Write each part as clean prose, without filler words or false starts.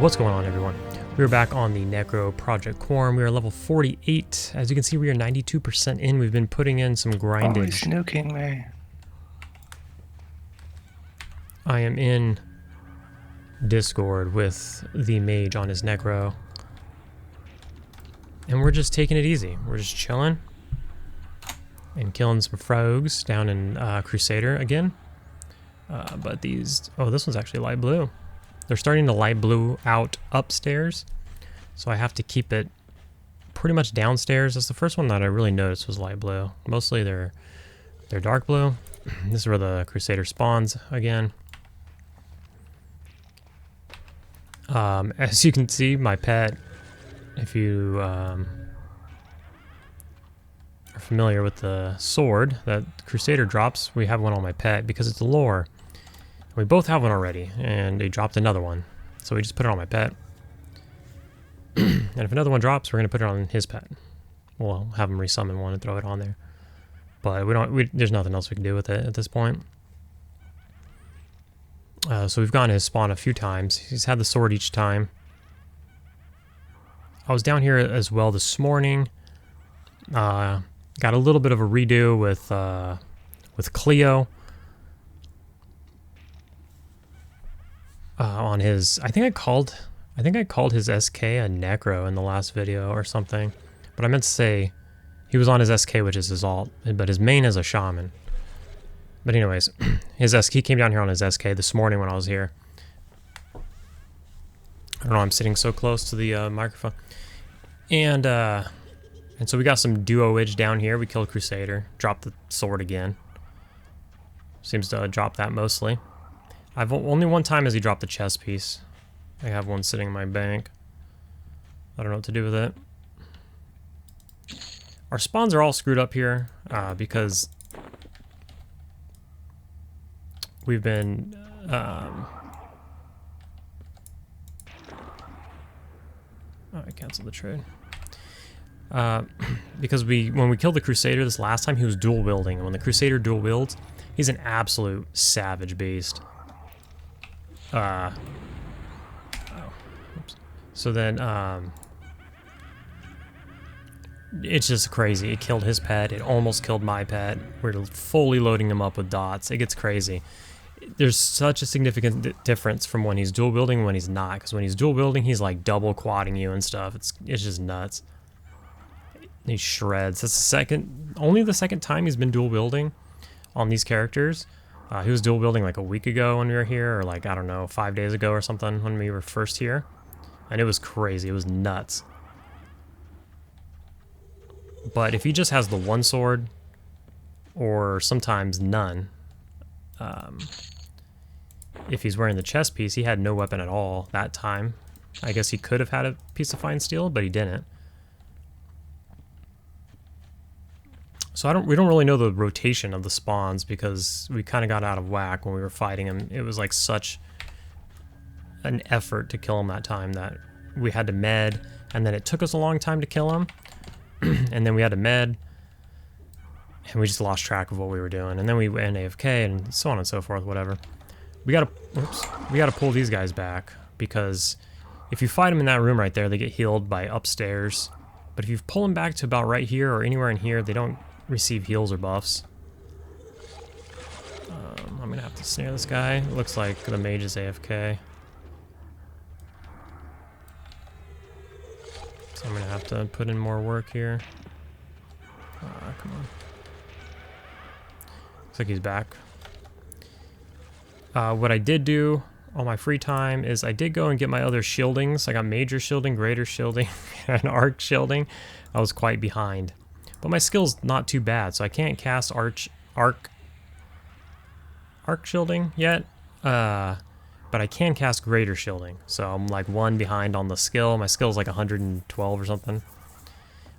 What's going on, everyone? We're back on the Necro Project Quarm. We are level 48. As you can see, we are 92% in. We've been putting in some grindage. Oh, he's nuking me. I am in Discord with the mage on his Necro. And we're just taking it easy. We're just chilling. And killing some frogs down in Crusader again. But these... Oh, this one's actually light blue. They're starting to light blue out upstairs, so I have to keep it pretty much downstairs. That's the first one that I really noticed was light blue. Mostly they're dark blue. This is where the Crusader spawns again. As you can see, my pet, if you are familiar with the sword that Crusader drops, we have one on my pet because it's a lore. We both have one already, and they dropped another one. So we just put it on my pet. And if another one drops, we're going to put it on his pet. We'll have him resummon one and throw it on there. But there's nothing else we can do with it at this point. So we've gone to his spawn a few times. He's had the sword each time. I was down here as well this morning. Got a little bit of a redo with Cleo. On his, I think I called his SK a Necro in the last video or something, but I meant to say he was on his SK, which is his alt, but his main is a shaman. But anyways, he came down here on his SK this morning when I was here. I don't know, I'm sitting so close to the microphone, and so we got some duo-age down here. We killed Crusader, dropped the sword again. Seems to drop that mostly. I've only one time has he dropped the chest piece. I have one sitting in my bank. I don't know what to do with it. Our spawns are all screwed up here because we've been oh, I canceled the trade. Because when we killed the Crusader this last time, he was dual wielding, and when the Crusader dual wields, he's an absolute savage beast. Oh, oops. So then, it's just crazy. It killed his pet. It almost killed my pet. We're fully loading him up with dots. It gets crazy. There's such a significant difference from when he's dual wielding and when he's not. Because when he's dual wielding, he's like double quadding you and stuff. It's just nuts. He shreds. That's only the second time he's been dual wielding on these characters. He was dual wielding like a week ago when we were here, or like, I don't know, 5 days ago or something when we were first here. And it was crazy. It was nuts. But if he just has the one sword, or sometimes none, if he's wearing the chest piece, he had no weapon at all that time. I guess he could have had a piece of fine steel, but he didn't. So we don't really know the rotation of the spawns because we kind of got out of whack when we were fighting him. It was like such an effort to kill him that time that we had to med, and then it took us a long time to kill him, and then we had to med, and we just lost track of what we were doing, and then we went AFK and so on and so forth. Whatever. We gotta pull these guys back because if you fight them in that room right there, they get healed by upstairs. But if you pull them back to about right here or anywhere in here, they don't receive heals or buffs. I'm gonna have to snare this guy. It looks like the mage is AFK. So I'm gonna have to put in more work here. Come on. Looks like he's back. What I did do on my free time is I did go and get my other shieldings. I got major shielding, greater shielding, and arc shielding. I was quite behind. But my skill's not too bad, so I can't cast arc shielding yet. But I can cast greater shielding. So I'm like one behind on the skill. My skill's like 112 or something.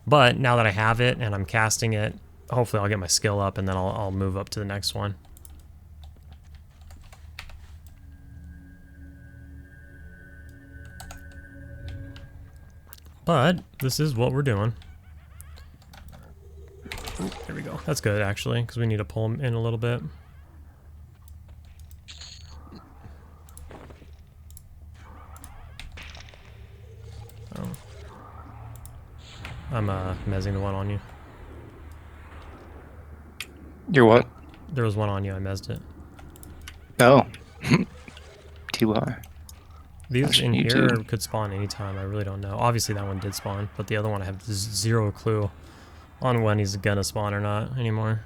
But now that I have it and I'm casting it, hopefully I'll get my skill up and then I'll move up to the next one. But this is what we're doing. Ooh, there we go. That's good, actually, because we need to pull him in a little bit. mezzing the one on you. You're what? There was one on you, I mezzed it. Oh. TY. These in here too. could spawn anytime, I really don't know. Obviously that one did spawn, but the other one I have zero clue on when he's gonna spawn or not anymore.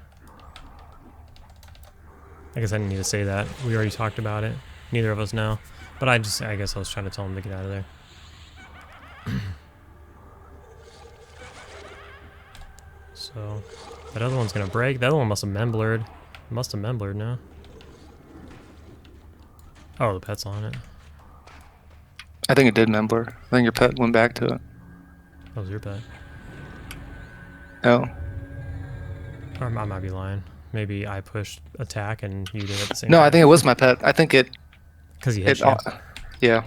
I guess I didn't need to say that. We already talked about it. Neither of us know. But I guess I was trying to tell him to get out of there. So, that other one's gonna break. The other one must have memblered. Must have memblered now. Oh, the pet's on it. I think it did member. I think your pet went back to it. That was your pet. Oh. Or I might be lying. Maybe I pushed attack and you did it at the same No, time. I think it was my pet. I think it... Because he hit you. Yeah.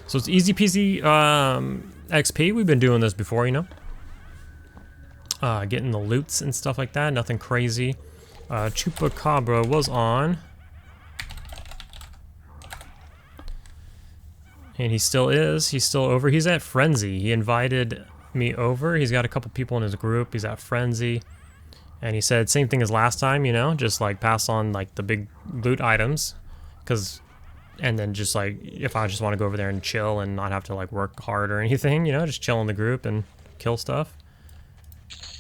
So it's easy peasy XP. We've been doing this before, you know. Getting the loots and stuff like that. Nothing crazy. Chupacabra was on. And he still is. He's still over. He's at Frenzy. He invited me over. He's got a couple people in his group. He's at Frenzy. And he said same thing as last time, you know. Just like pass on like the big loot items. And then just like, if I just want to go over there and chill and not have to like work hard or anything, you know, just chill in the group and kill stuff.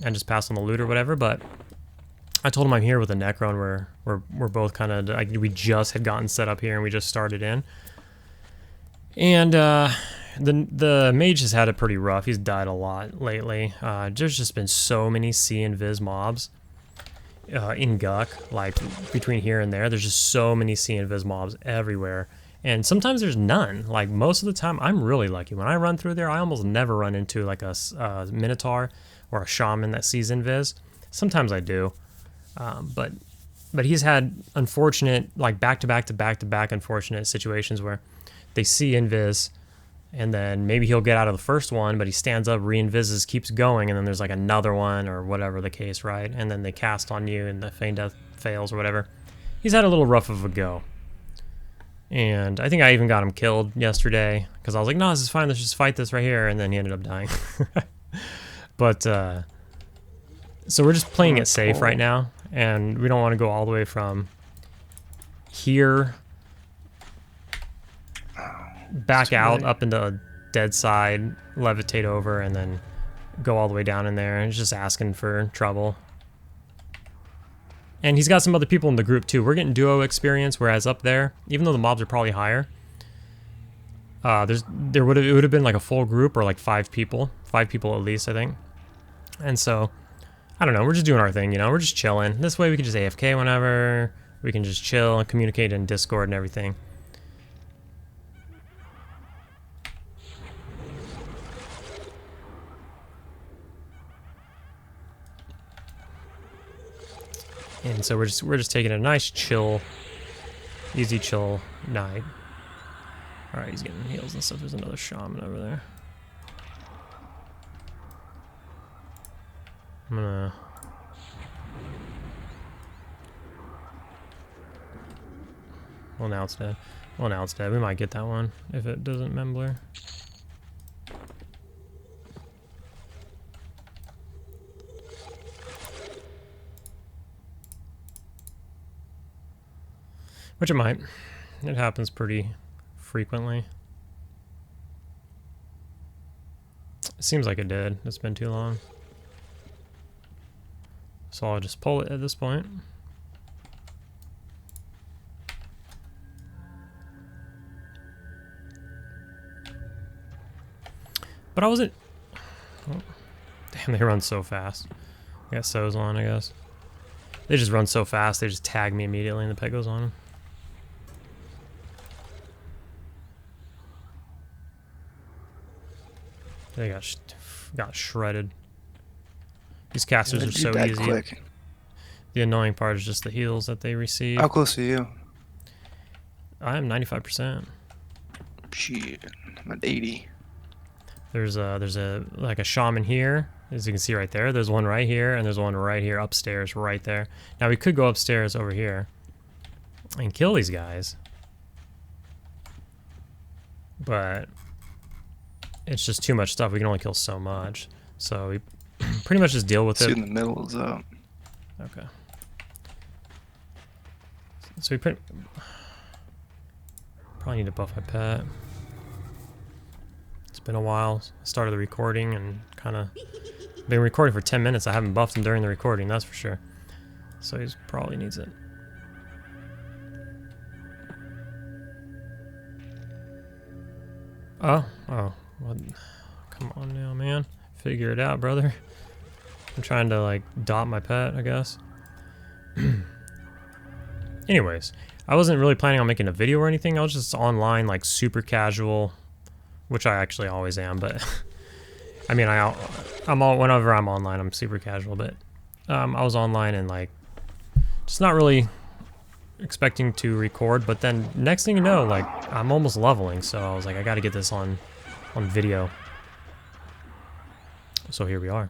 And just pass on the loot or whatever. But I told him I'm here with a Necro and we're both kind of, like, we just had gotten set up here and we just started in. And the mage has had it pretty rough. He's died a lot lately. There's just been so many C and Viz mobs in Guck, like between here and there. There's just so many C and Viz mobs everywhere. And sometimes there's none. Like most of the time, I'm really lucky. When I run through there, I almost never run into like a Minotaur or a Shaman that sees Invis. Sometimes I do. But he's had unfortunate, like back-to-back unfortunate situations where they see Invis, and then maybe he'll get out of the first one, but he stands up, re-invises, keeps going, and then there's like another one or whatever the case, right? And then they cast on you and the feign death fails or whatever. He's had a little rough of a go. And I think I even got him killed yesterday because I was like, no, this is fine, let's just fight this right here, and then he ended up dying. But, so we're just playing it safe right now, and we don't want to go all the way from here back out up into dead side, levitate over, and then go all the way down in there. And it's just asking for trouble. And he's got some other people in the group too. We're getting duo experience, whereas up there, even though the mobs are probably higher, it would have been like a full group or like 5 people at least, I think. And so I don't know, we're just doing our thing, you know, we're just chilling. This way we can just AFK whenever, we can just chill and communicate in Discord and everything. And so we're just taking a nice chill, easy chill night. Alright, he's getting heals and stuff. There's another shaman over there. I'm gonna... Well, now it's dead. Well, now it's dead. We might get that one if it doesn't membler. Which it might. It happens pretty frequently. It seems like it did. It's been too long. So I'll just pull it at this point. But I wasn't... Oh, damn, they run so fast. I got so's on, I guess. They just run so fast, they just tag me immediately and the pet goes on them. They got shredded. These casters are so easy. Quick. The annoying part is just the heals that they receive. How close are you? I am 95%. Shit, I'm at 80. There's like a shaman here, as you can see right there. There's one right here, and there's one right here upstairs, right there. Now we could go upstairs over here and kill these guys. but it's just too much stuff. We can only kill so much. So we pretty much just deal with it. In the middle is up. Okay. So we probably need to buff my pet. It's been a while. I started the recording and kind of been recording for 10 minutes. I haven't buffed him during the recording, that's for sure. So he probably needs it. Oh, what? Come on now, man. Figure it out, brother. I'm trying to like dot my pet, I guess. Anyways, I wasn't really planning on making a video or anything. I was just online, like super casual, which I actually always am. But I mean, I'm all whenever I'm online, I'm super casual. But I was online and like just not really expecting to record. But then next thing you know, like I'm almost leveling, so I was like, I got to get this on video. So here we are.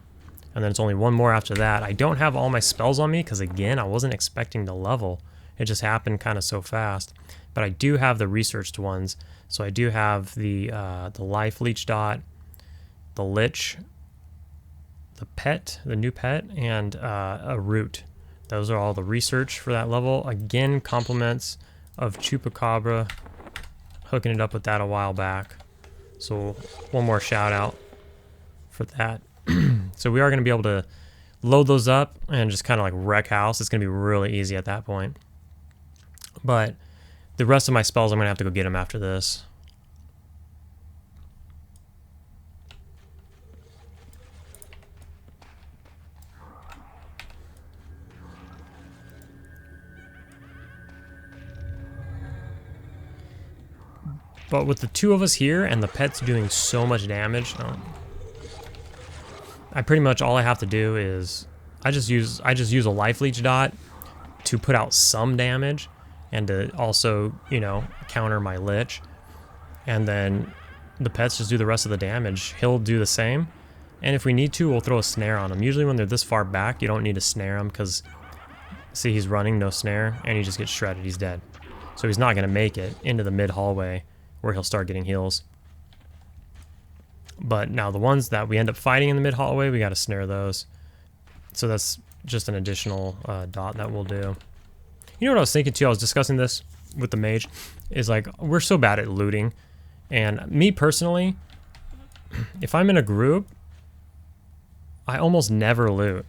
And then it's only one more after that. I don't have all my spells on me because again, I wasn't expecting to level. It just happened kind of so fast. But I do have the researched ones. So I do have the life leech dot, the lich, the pet, the new pet, and a root. Those are all the research for that level. Again, compliments of Chupacabra, hooking it up with that a while back. So one more shout out for that. So we are going to be able to load those up and just kind of like wreck house. It's going to be really easy at that point. But the rest of my spells, I'm going to have to go get them after this. But with the two of us here and the pets doing so much damage, I pretty much all I have to do is I just use a life leech dot to put out some damage and to also, you know, counter my lich. And then the pets just do the rest of the damage. He'll do the same. And if we need to, we'll throw a snare on him. Usually when they're this far back, you don't need to snare him because, see, he's running, no snare, and he just gets shredded. He's dead. So he's not going to make it into the mid hallway where he'll start getting heals. But now the ones that we end up fighting in the mid hallway, we got to snare those. So that's just an additional dot that we'll do. You know what I was thinking too? I was discussing this with the mage. Is like, we're so bad at looting. And me personally, if I'm in a group, I almost never loot.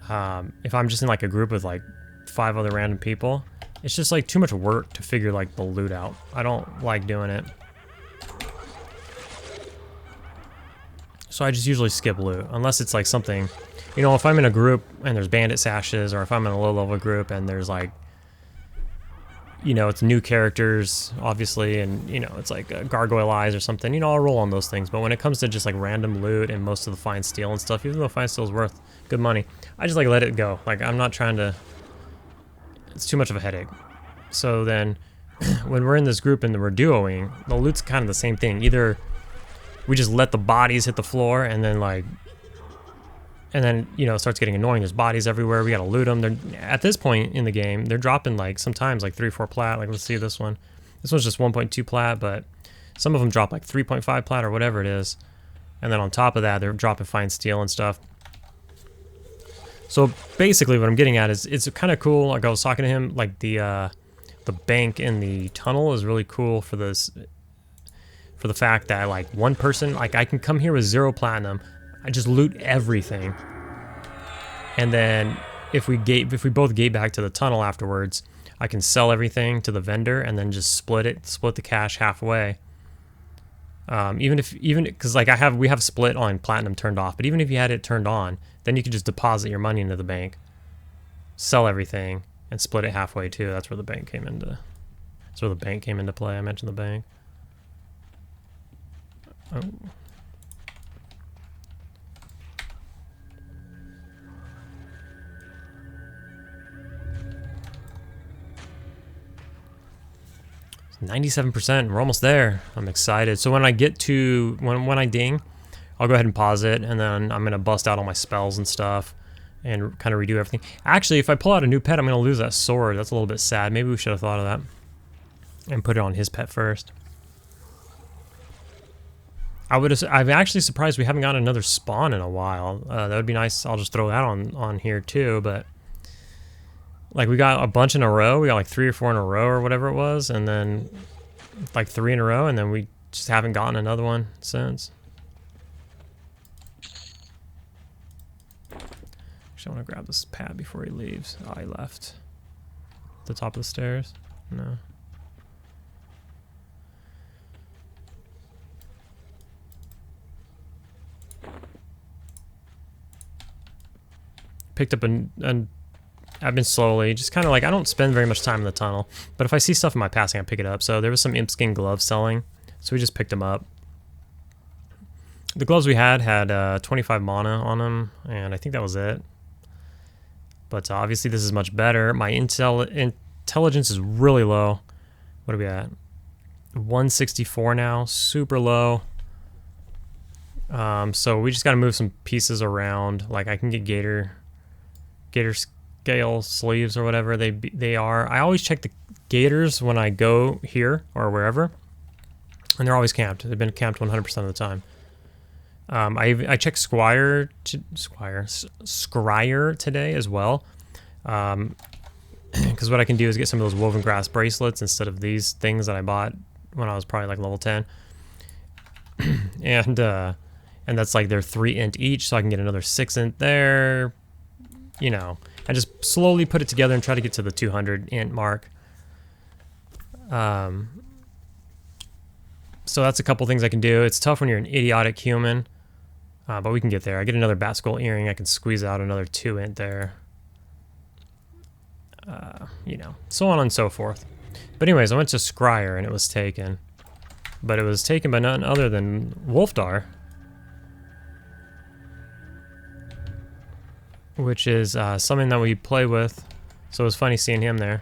If I'm just in like a group with like 5 other random people, it's just like too much work to figure like the loot out. I don't like doing it. So I just usually skip loot, unless it's like something, you know, if I'm in a group and there's bandit sashes, or if I'm in a low level group and there's like, you know, it's new characters, obviously, and, you know, it's like gargoyle eyes or something, you know, I'll roll on those things. But when it comes to just like random loot and most of the fine steel and stuff, even though fine steel is worth good money, I just like let it go. Like, I'm not trying to, it's too much of a headache. So then when we're in this group and we're duoing, the loot's kind of the same thing. Either we just let the bodies hit the floor and then like, and then, you know, it starts getting annoying. There's bodies everywhere. We got to loot them. They're, at this point in the game, they're dropping like sometimes like 3 or 4 plat. Like, let's see this one. This one's just 1.2 plat, but some of them drop like 3.5 plat or whatever it is. And then on top of that, they're dropping fine steel and stuff. So basically what I'm getting at is it's kind of cool. Like I was talking to him, like the bank in the tunnel is really cool for this, for the fact that like one person, like I can come here with 0 platinum. I just loot everything. And then if we both gate back to the tunnel afterwards, I can sell everything to the vendor and then just split the cash halfway. Even because like we have split on platinum turned off, but even if you had it turned on, then you could just deposit your money into the bank, sell everything, and split it halfway too. That's where the bank came into. That's where the bank came into play. I mentioned the bank. Oh. 97%, we're almost there. I'm excited. So when I get to, when I ding, I'll go ahead and pause it, and then I'm gonna bust out all my spells and stuff and kind of redo everything. Actually, if I pull out a new pet, I'm gonna lose that sword. That's a little bit sad. Maybe we should have thought of that and put it on his pet first. I'm actually surprised we haven't gotten another spawn in a while. That would be nice. I'll just throw that on here too. But like we got a bunch in a row. We got like 3 or 4 in a row or whatever it was, and then like 3 in a row, and then we just haven't gotten another one since. Actually, I want to grab this pad before he leaves. Oh, he left. At the top of the stairs? No. Picked up I've been slowly, just kind of like, I don't spend very much time in the tunnel, but if I see stuff in my passing, I pick it up. So there was some imp skin gloves selling, so we just picked them up. The gloves we had 25 mana on them, and I think that was it. But obviously this is much better. My intelligence is really low. What are we at? 164 now, super low. So we just got to move some pieces around. Like I can get gator scale sleeves or whatever they are. I always check the gators when I go here or wherever, and they're always camped. They've been camped 100% of the time. I checked Scryer today as well, because what I can do is get some of those woven grass bracelets instead of these things that I bought when I was probably like level 10, and that's like they're 3 int each, so I can get another 6 int there. You know, I just slowly put it together and try to get to the 200 int mark. So that's a couple things I can do. It's tough when you're an idiotic human, but we can get there. I get another bat skull earring. I can squeeze out another 2 int there. You know, so on and so forth. But anyways, I went to Scryer and it was taken. But it was taken by none other than Wolfdar, which is something that we play with. So it was funny seeing him there.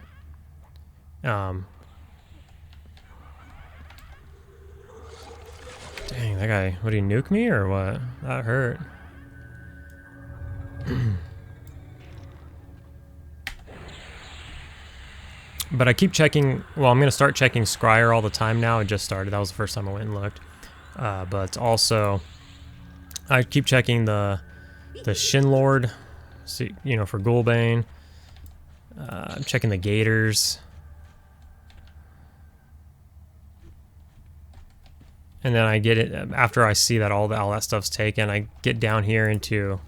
Dang, that guy, would he nuke me or what? That hurt. But I keep checking, well, I'm going to start checking Scryer all the time now. I just started. That was the first time I went and looked. But also, I keep checking the Shin Lord, see, you know, for Ghoulbane. I'm checking the Gators. And then I get it, after I see that all that stuff's taken, I get down here into...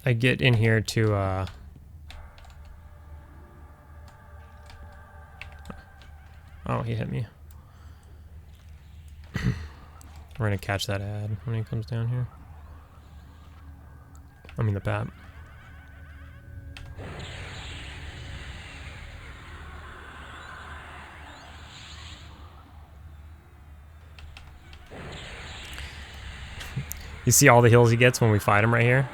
I get in here to, oh, he hit me. We're gonna catch that ad when he comes down here. I mean the bat. You see all the heals he gets when we fight him right here?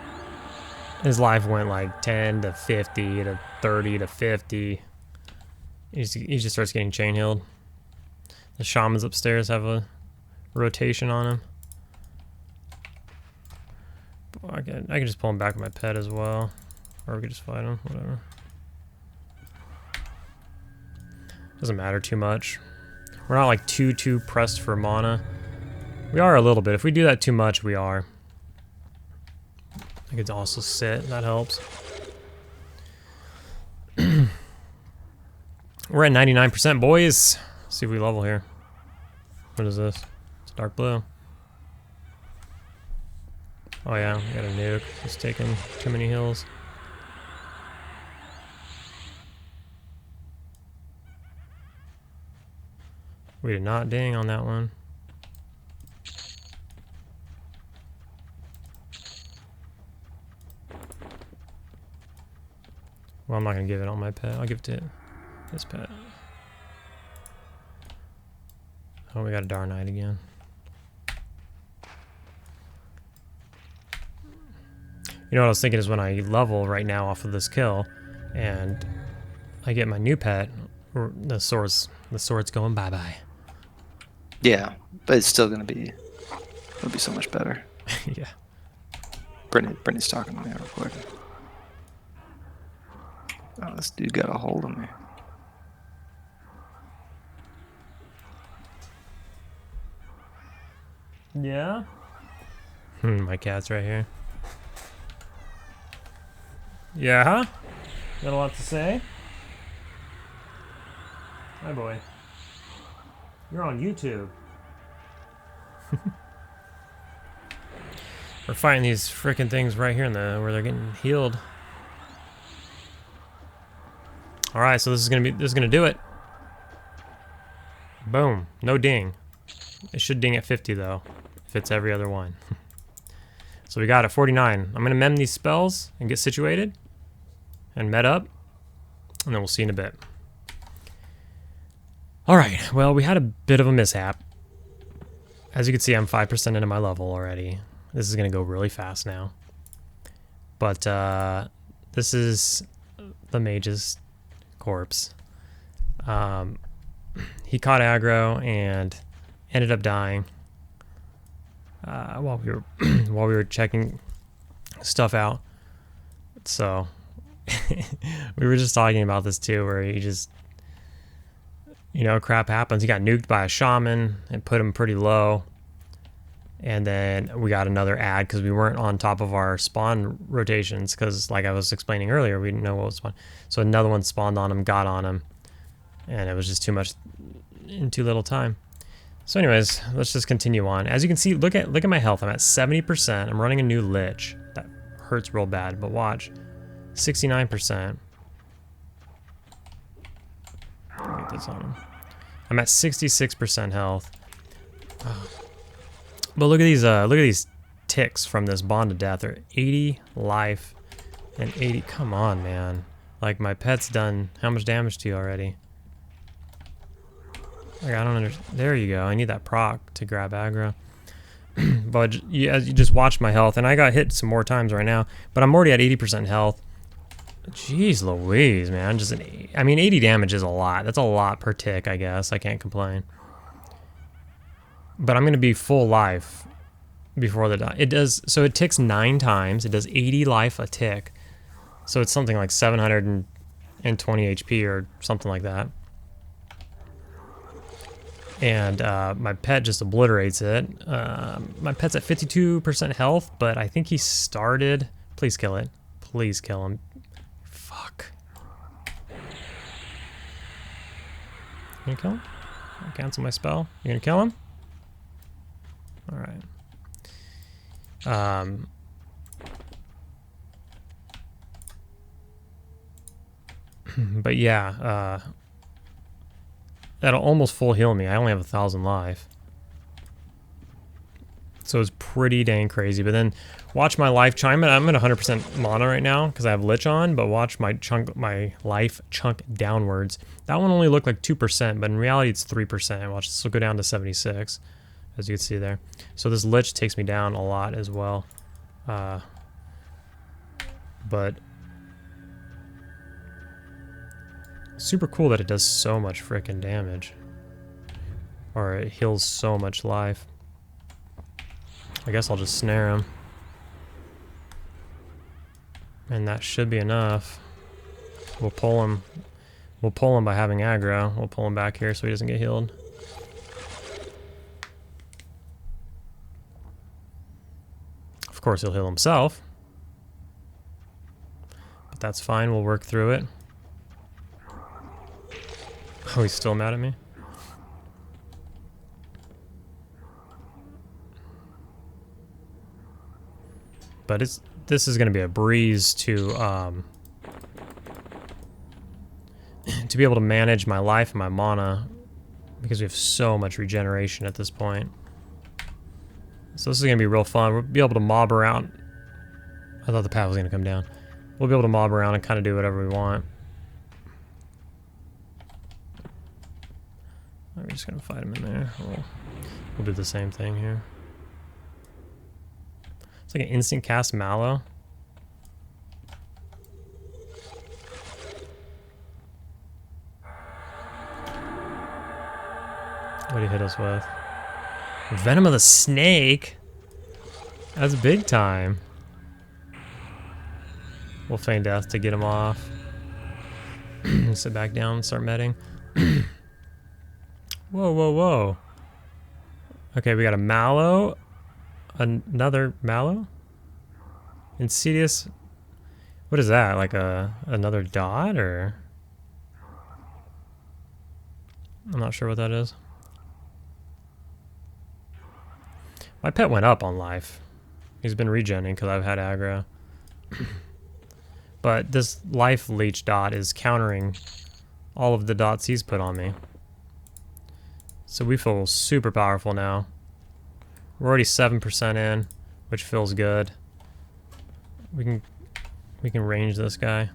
His life went like 10 to 50 to 30 to 50. He just starts getting chain healed. The shamans upstairs have a rotation on him. I can just pull him back with my pet as well. Or we could just fight him, whatever. Doesn't matter too much. We're not like too pressed for mana. We are a little bit. If we do that too much, we are. I could also sit, that helps. We're at 99%, boys. Let's see if we level here. What is this? It's dark blue. Oh yeah, we got a nuke. It's taking too many hills. We did not ding on that one. Well, I'm not going to give it on my pet. I'll give it to this pet. Oh, we got a Dark Knight again. You know what I was thinking is when I level right now off of this kill, and I get my new pet, the sword's going bye-bye. Yeah, but it's still going to be, it'll be so much better. Yeah. Brittany's talking to me real quick. Oh, this dude got a hold of me. Yeah? My cat's right here. Yeah, huh? Got a lot to say? Hi, boy. You're on YouTube. We're fighting these freaking things right here in the where they're getting healed. All right, so this is gonna do it. Boom, no ding. It should ding at 50 though, if it's every other one. So we got it, 49. I'm gonna mem these spells and get situated, and med up, and then we'll see in a bit. All right, well, we had a bit of a mishap. As you can see, I'm 5% into my level already. This is gonna go really fast now. But this is the mage's corpse. He caught aggro and ended up dying while we were checking stuff out. So we were just talking about this too, where he just, you know, crap happens. He got nuked by a shaman and put him pretty low. And then we got another ad because we weren't on top of our spawn rotations because, like I was explaining earlier, we didn't know what was spawned. So another one spawned on him, got on him, and it was just too much in too little time. So anyways, let's just continue on. As you can see, look at my health. I'm at 70%. I'm running a new lich. That hurts real bad, but watch. 69%. Get this on him. I'm at 66% health. But look at these ticks from this bond to death. They're 80 life and 80. Come on, man. Like, my pet's done how much damage to you already? Like, I don't understand. There you go. I need that proc to grab aggro. But you just watch my health, and I got hit some more times right now. But I'm already at 80% health. Jeez Louise, man. I mean, 80 damage is a lot. That's a lot per tick, I guess. I can't complain. But I'm going to be full life before the die. It does, so it ticks 9 times. It does 80 life a tick. So it's something like 720 HP or something like that. And my pet just obliterates it. My pet's at 52% health, but I think he started... Please kill it. Please kill him. Fuck. You gonna kill him? I'll cancel my spell. You gonna kill him? All right. But yeah, that'll almost full heal me. I only have 1,000 life. So it's pretty dang crazy. But then watch my life chime. I'm at 100% mana right now because I have Lich on, but watch my life chunk downwards. That one only looked like 2%, but in reality it's 3%. Watch, this will go down to 76. As you can see there. So this Lich takes me down a lot as well. But super cool that it does so much freaking damage. Or it heals so much life. I guess I'll just snare him. And that should be enough. We'll pull him. We'll pull him by having aggro. We'll pull him back here so he doesn't get healed. Of course, he'll heal himself. But that's fine. We'll work through it. Oh, he's still mad at me? But this is going to be a breeze to be able to manage my life and my mana because we have so much regeneration at this point. So this is going to be real fun. We'll be able to mob around. I thought the path was going to come down. We'll be able to mob around and kind of do whatever we want. We're just going to fight him in there. We'll do the same thing here. It's like an instant cast Mallow. What did he hit us with? Venom of the Snake? That's big time. We'll feign death to get him off. Sit back down and start medding. Whoa, whoa, whoa. Okay, we got a Mallow, Another mallow? Insidious? What is that? Like another dot, or? I'm not sure what that is. My pet went up on life. He's been regenning because I've had aggro. But this life leech dot is countering all of the dots he's put on me. So we feel super powerful now. We're already 7% in, which feels good. We can range this guy.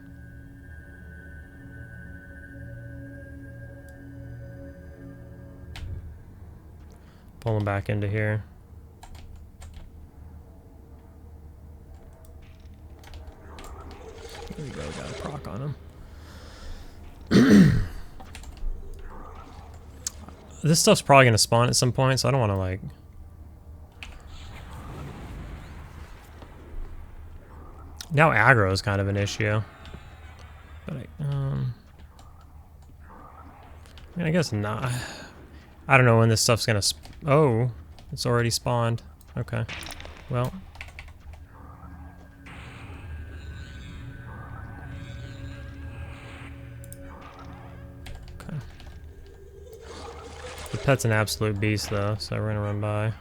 Pull him back into here. There we go, got a proc on him. This stuff's probably gonna spawn at some point, so I don't wanna like... Now aggro is kind of an issue. But I mean, I guess not. I don't know when this stuff's gonna oh, it's already spawned. Okay. Well. Okay. The pet's an absolute beast though, so we're gonna run by.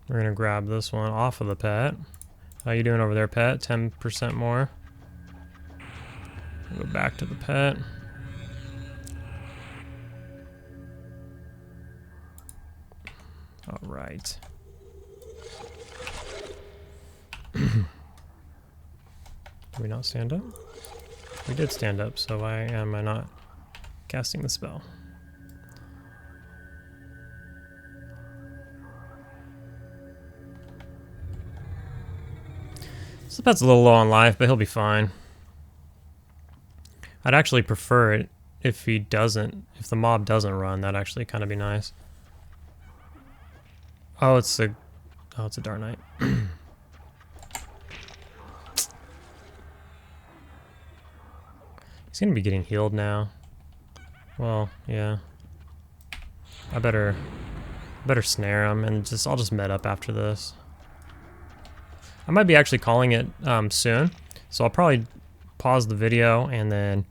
We're gonna grab this one off of the pet. How you doing over there, pet? 10% more. Go back to the pet. All right. Did we not stand up? We did stand up, so why am I not casting the spell? So the pet's a little low on life, but he'll be fine. I'd actually prefer it if he doesn't, if the mob doesn't run. That'd actually kind of be nice. Oh, it's a Dark Knight. He's gonna be getting healed now. Well, yeah. I better snare him and I'll just med up after this. I might be actually calling it soon, so I'll probably pause the video and then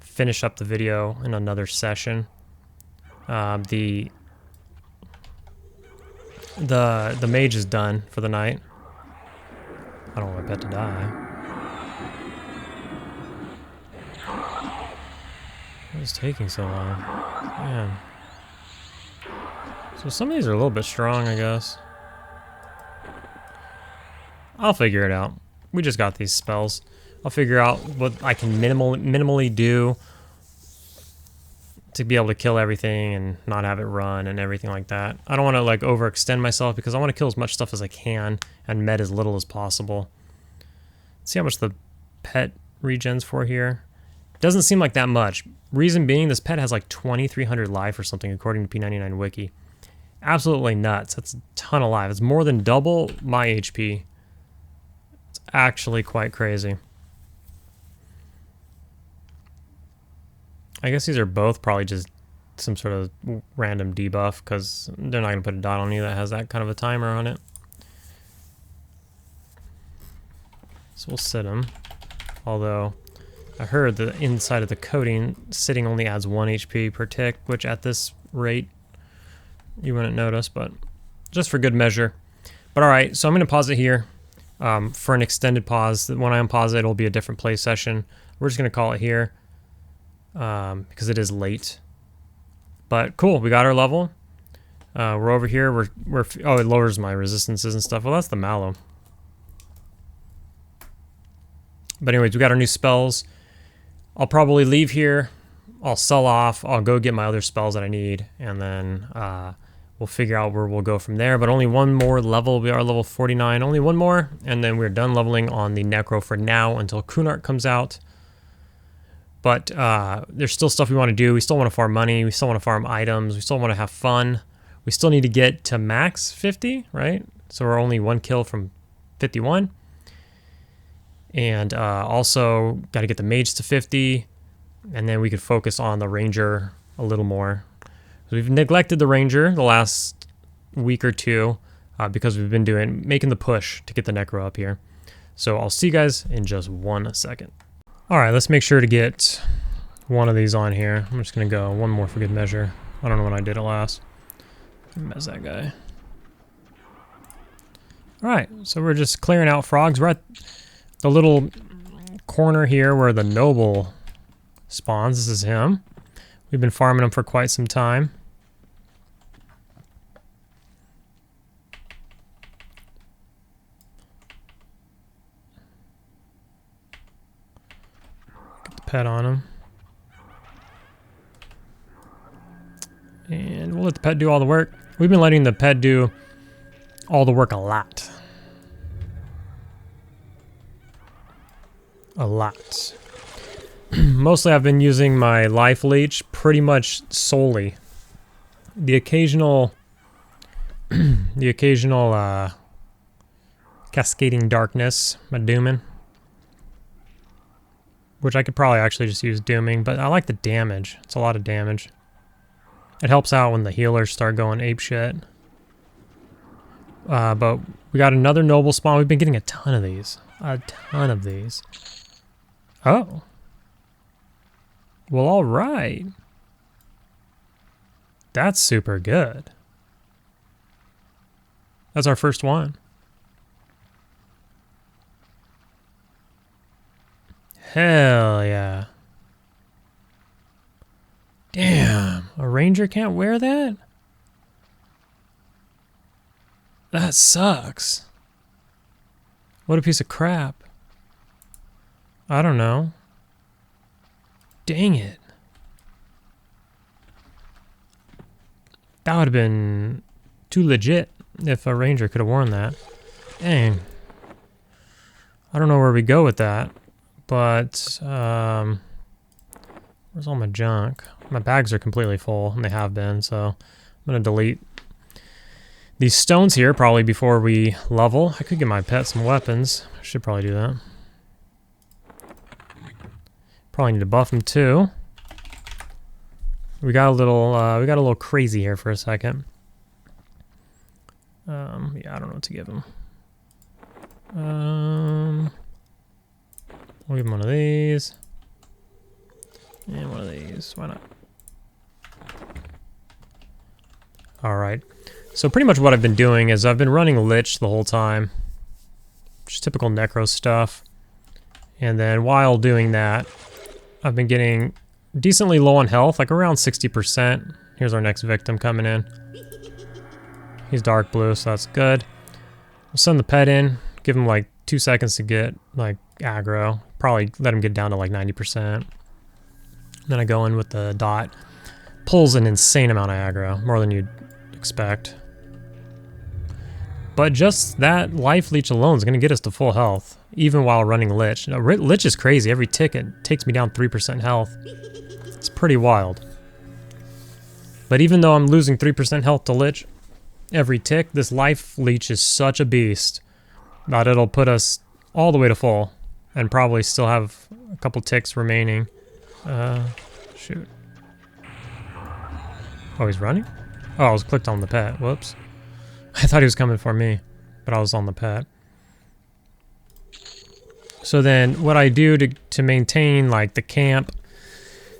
finish up the video in another session. The mage is done for the night. I don't want my pet to die. What is taking so long? Man. So some of these are a little bit strong, I guess. I'll figure it out. We just got these spells. I'll figure out what I can minimally do to be able to kill everything and not have it run and everything like that. I don't want to like overextend myself because I want to kill as much stuff as I can and med as little as possible. Let's see how much the pet regens for here. Doesn't seem like that much. Reason being, this pet has like 2,300 life or something according to P99 Wiki. Absolutely nuts. That's a ton of life. It's more than double my HP. It's actually quite crazy. I guess these are both probably just some sort of random debuff because they're not going to put a dot on you that has that kind of a timer on it. So we'll sit them. Although I heard the inside of the coating sitting only adds 1 HP per tick, which at this rate you wouldn't notice, but just for good measure. But alright, so I'm going to pause it here for an extended pause. When I unpause it, it'll be a different play session. We're just going to call it here because it is late. But cool, we got our level. We're over here. Oh, it lowers my resistances and stuff. Well, that's the mallow. But anyways, we got our new spells. I'll probably leave here. I'll sell off. I'll go get my other spells that I need, and then we'll figure out where we'll go from there. But only one more level. We are level 49. Only one more, and then we're done leveling on the Necro for now until Kunart comes out. But there's still stuff we want to do. We still want to farm money. We still want to farm items. We still want to have fun. We still need to get to max 50, right? So we're only 1 kill from 51. And also got to get the mage to 50. and then we could focus on the ranger a little more. We've neglected the ranger the last week or two because we've been making the push to get the Necro up here. So I'll see you guys in just 1 second. All right, let's make sure to get one of these on here. I'm just gonna go one more for good measure. I don't know when I did it last. Mess that guy. All right, so we're just clearing out frogs. We're at the little corner here where the noble spawns. This is him. We've been farming him for quite some time. Get the pet on him. And we'll let the pet do all the work. We've been letting the pet do all the work a lot. A lot. Mostly I've been using my life leech pretty much solely. The occasional cascading darkness, my dooming. Which I could probably actually just use dooming, but I like the damage. It's a lot of damage. It helps out when the healers start going apeshit. But we got another noble spawn. We've been getting a ton of these. A ton of these. Oh. Well, all right. That's super good. That's our first one. Hell yeah. Damn, a ranger can't wear that? That sucks. What a piece of crap. I don't know. Dang it. That would have been too legit if a ranger could have worn that. Dang. I don't know where we go with that, but where's all my junk? My bags are completely full, and they have been, so I'm gonna delete these stones here probably before we level. I could get my pet some weapons. I should probably do that. Probably need to buff him too. We got a little crazy here for a second. Yeah, I don't know what to give him. We'll give him one of these. And one of these. Why not? Alright. So pretty much what I've been doing is I've been running Lich the whole time. Just typical Necro stuff. And then while doing that, I've been getting decently low on health, like around 60%. Here's our next victim coming in. He's dark blue, so that's good. We'll send the pet in, give him like 2 seconds to get like aggro. Probably let him get down to like 90%. Then I go in with the dot. Pulls an insane amount of aggro, more than you'd expect. But just that life leech alone is going to get us to full health, even while running Lich. Now, Lich is crazy. Every tick it takes me down 3% health. It's pretty wild. But even though I'm losing 3% health to Lich every tick, this life leech is such a beast that it'll put us all the way to full and probably still have a couple ticks remaining. Shoot. Oh, he's running? Oh, I was clicked on the pet. Whoops. I thought he was coming for me, but I was on the pet. So then what I do to maintain like the camp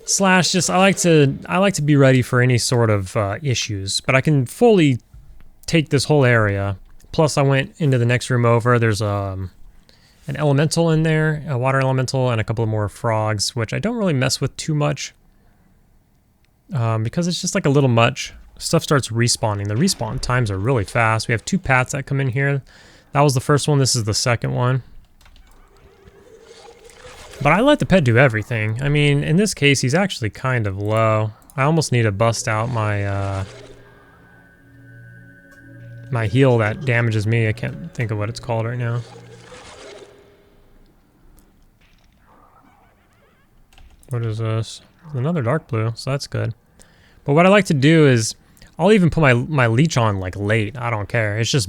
slash just I like to be ready for any sort of issues, but I can fully take this whole area. Plus I went into the next room over. There's an elemental in there, a water elemental, and a couple of more frogs, which I don't really mess with too much because it's just like a little much. Stuff starts respawning. The respawn times are really fast. We have 2 pats that come in here. That was the first one. This is the second one. But I let the pet do everything. I mean, in this case, he's actually kind of low. I almost need to bust out my my heal that damages me. I can't think of what it's called right now. What is this? Another dark blue, so that's good. But what I like to do is I'll even put my leech on like late. I don't care. It's just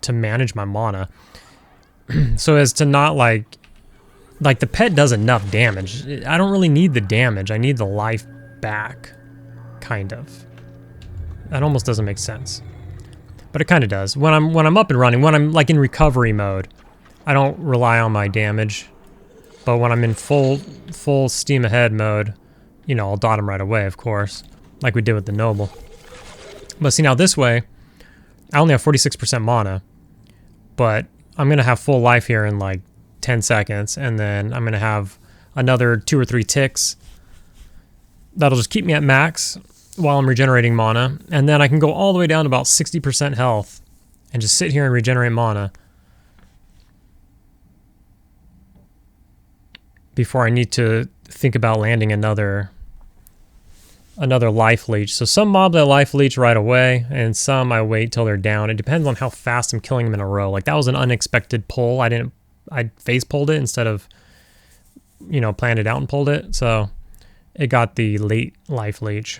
to manage my mana. So as to not like like, the pet does enough damage. I don't really need the damage. I need the life back, kind of. That almost doesn't make sense, but it kind of does. When I'm up and running, when I'm like in recovery mode, I don't rely on my damage. But when I'm in full steam ahead mode, you know, I'll dot him right away, of course, like we did with the noble. But see, now this way, I only have 46% mana, but I'm gonna have full life here in like 10 seconds, and then I'm gonna have another 2 or 3 ticks. That'll just keep me at max while I'm regenerating mana, and then I can go all the way down to about 60% health and just sit here and regenerate mana before I need to think about landing another life leech. So some mobs I life leech right away, and some I wait till they're down. It depends on how fast I'm killing them in a row. Like, that was an unexpected pull. I face pulled it instead of, you know, planned it out and pulled it. So it got the late life leech.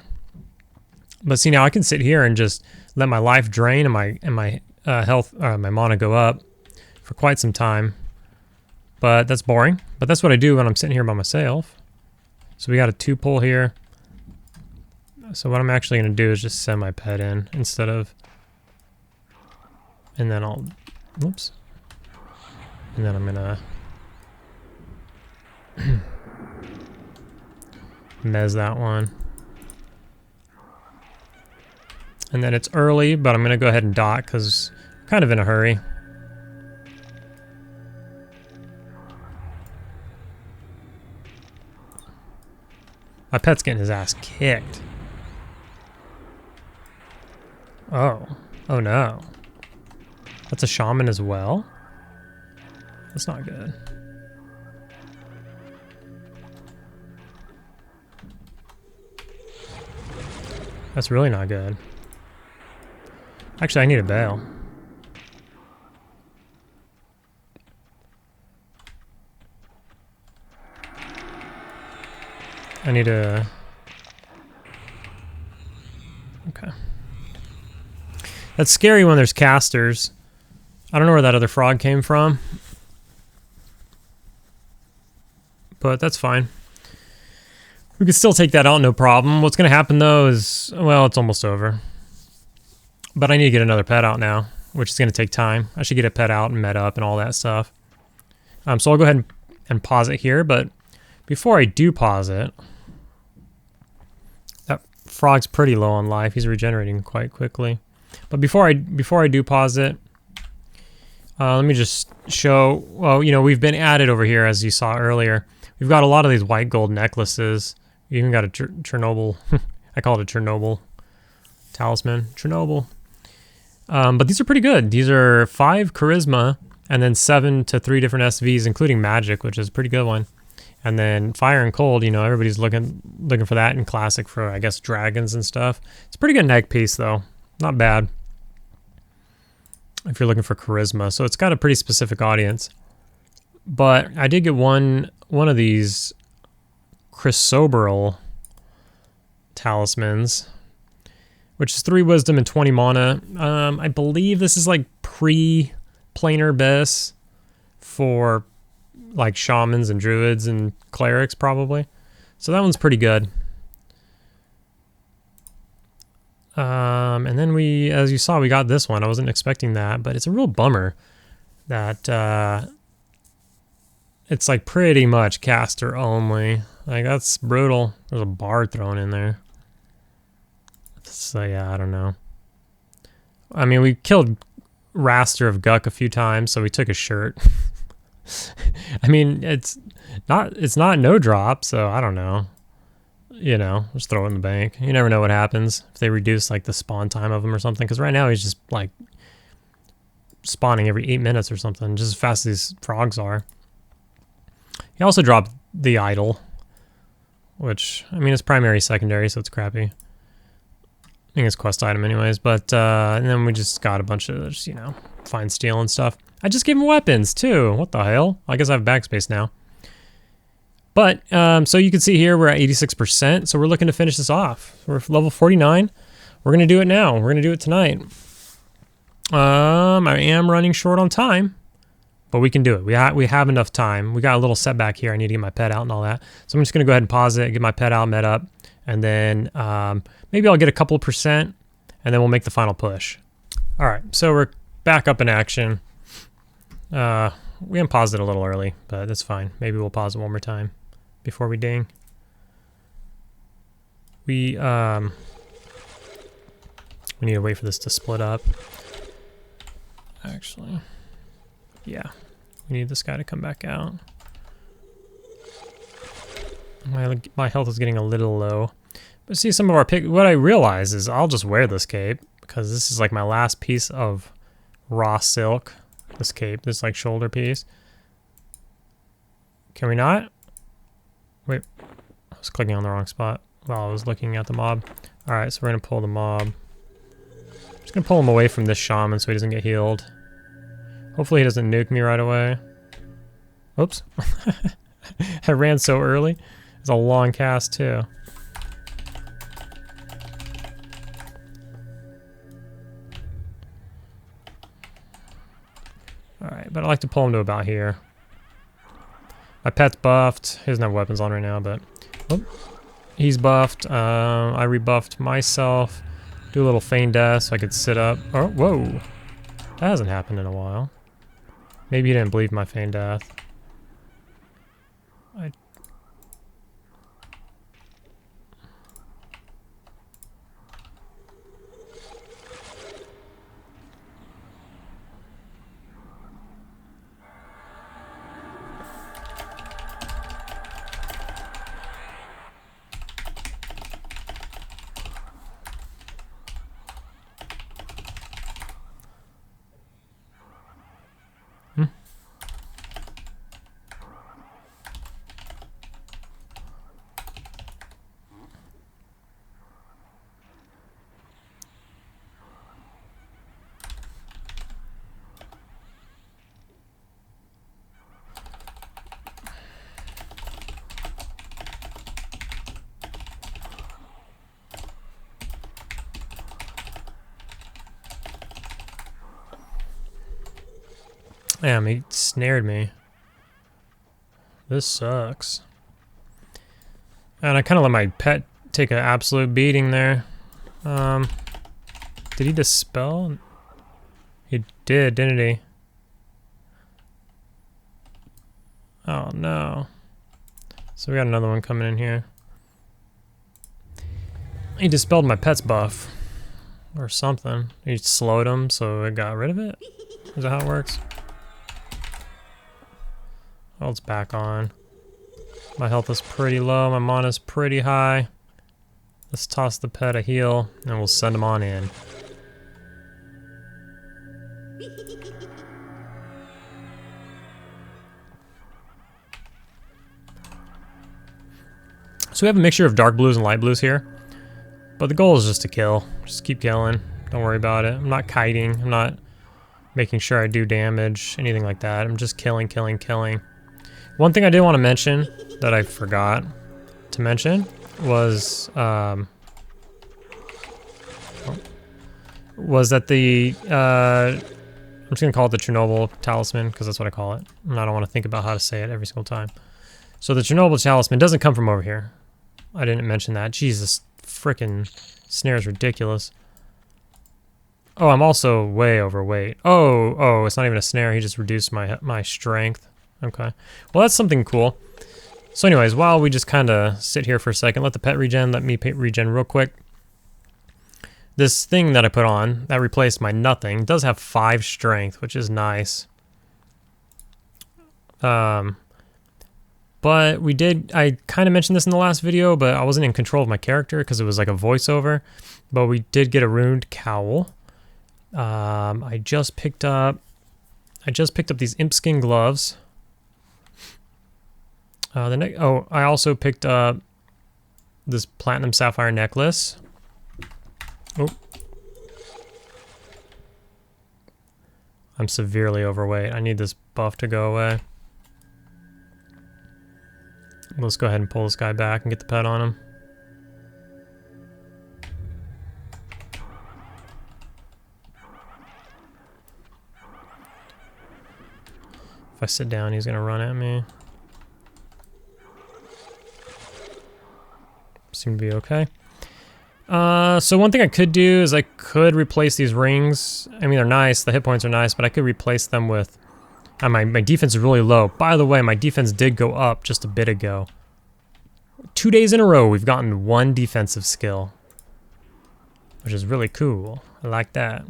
But see, now I can sit here and just let my life drain and my health, my mana go up for quite some time. But that's boring. But that's what I do when I'm sitting here by myself. So we got a 2 pull here. So what I'm actually going to do is just send my pet in instead of... And then I'll... Whoops. And then I'm going to... mez that one. And then it's early, but I'm going to go ahead and dot because I'm kind of in a hurry. My pet's getting his ass kicked. Oh. Oh no. That's a shaman as well? That's not good. That's really not good. Actually, I need a bail. I need a... Okay. That's scary when there's casters. I don't know where that other frog came from, but that's fine. We could still take that out, no problem. What's going to happen, though, is... Well, it's almost over. But I need to get another pet out now, which is going to take time. I should get a pet out and med up and all that stuff. So I'll go ahead and pause it here, but before I do pause it... That frog's pretty low on life. He's regenerating quite quickly. But before I do pause it, let me just show... Well, you know, we've been added over here, as you saw earlier. We've got a lot of these white gold necklaces. We even got a Chernobyl... I call it a Chernobyl talisman. Chernobyl. But these are pretty good. These are 5 charisma and then 7 to 3 different SVs, including magic, which is a pretty good one. And then fire and cold, you know, everybody's looking for that in classic for, I guess, dragons and stuff. It's a pretty good neck piece, though. Not bad if you're looking for charisma. So it's got a pretty specific audience. But I did get one of these Chrysoberyl talismans, which is 3 wisdom and 20 mana. I believe this is like pre-planar best for like shamans and druids and clerics probably. So that one's pretty good. And then we, as you saw, we got this one. I wasn't expecting that, but it's a real bummer that it's like pretty much caster only. Like, that's brutal. There's a bard thrown in there. So yeah, I don't know. I mean, we killed Raster of Guck a few times, so we took his shirt. I mean, it's not no drop, so I don't know. You know, just throw it in the bank. You never know what happens if they reduce like the spawn time of him or something. Because right now he's just like spawning every 8 minutes or something, just as fast as these frogs are. He also dropped the idol, which, I mean, it's primary, secondary, so it's crappy. I think it's quest item anyways, but and then we just got a bunch of just, you know, fine steel and stuff. I just gave him weapons too. What the hell? I guess I have backspace now. But so you can see here we're at 86%, so we're looking to finish this off. We're level 49. We're gonna do it now. We're gonna do it tonight. I am running short on time. But we can do it. We have enough time. We got a little setback here. I need to get my pet out and all that. So I'm just going to go ahead and pause it, get my pet out, met up, and then maybe I'll get a couple percent, and then we'll make the final push. All right, so we're back up in action. We unpaused it a little early, but that's fine. Maybe we'll pause it one more time before we ding. We need to wait for this to split up. Actually, yeah, we need this guy to come back out. My health is getting a little low. But see, some of our what I realize is I'll just wear this cape because this is like my last piece of raw silk. This cape, this like shoulder piece. Can we not? Wait, I was clicking on the wrong spot while I was looking at the mob. All right, so we're gonna pull the mob. Just gonna pull him away from this shaman so he doesn't get healed. Hopefully he doesn't nuke me right away. Oops. I ran so early. It's a long cast too. Alright, but I like to pull him to about here. My pet's buffed. He doesn't have weapons on right now, but oh, he's buffed. I rebuffed myself. Do a little feign death so I could sit up. Oh, whoa. That hasn't happened in a while. Maybe you didn't believe my feign death. Damn, he snared me. This sucks. And I kind of let my pet take an absolute beating there. Did he dispel? He did, didn't he? Oh no. So we got another one coming in here. He dispelled my pet's buff. Or something. He slowed him, so it got rid of it? Is that how it works? Oh, it's back on. My health is pretty low, my mana's pretty high. Let's toss the pet a heal, and we'll send him on in. So we have a mixture of dark blues and light blues here. But the goal is just to kill. Just keep killing. Don't worry about it. I'm not kiting. I'm not making sure I do damage, anything like that. I'm just killing, killing, killing. One thing I did want to mention that I forgot to mention was that the I'm just gonna call it the Chernobyl talisman because that's what I call it, and I don't want to think about how to say it every single time. So the Chernobyl talisman doesn't come from over here. I didn't mention that. Jesus, frickin' snare is ridiculous. Oh, I'm also way overweight. Oh, it's not even a snare. He just reduced my strength. Okay. Well, that's something cool. So anyways, while we just kind of sit here for a second, let the pet regen, let me regen real quick. This thing that I put on, that replaced my nothing, does have 5 strength, which is nice. But I kind of mentioned this in the last video, but I wasn't in control of my character because it was like a voiceover. But we did get a ruined cowl. I just picked up these imp skin gloves. I also picked up this platinum sapphire necklace. Oh. I'm severely overweight. I need this buff to go away. Let's go ahead and pull this guy back and get the pet on him. If I sit down, he's gonna run at me. Seem to be okay. So one thing I could do is I could replace these rings. I mean, they're nice. The hit points are nice, but I could replace them with... my defense is really low. By the way, my defense did go up just a bit ago. 2 days in a row, we've gotten 1 defensive skill, which is really cool. I like that.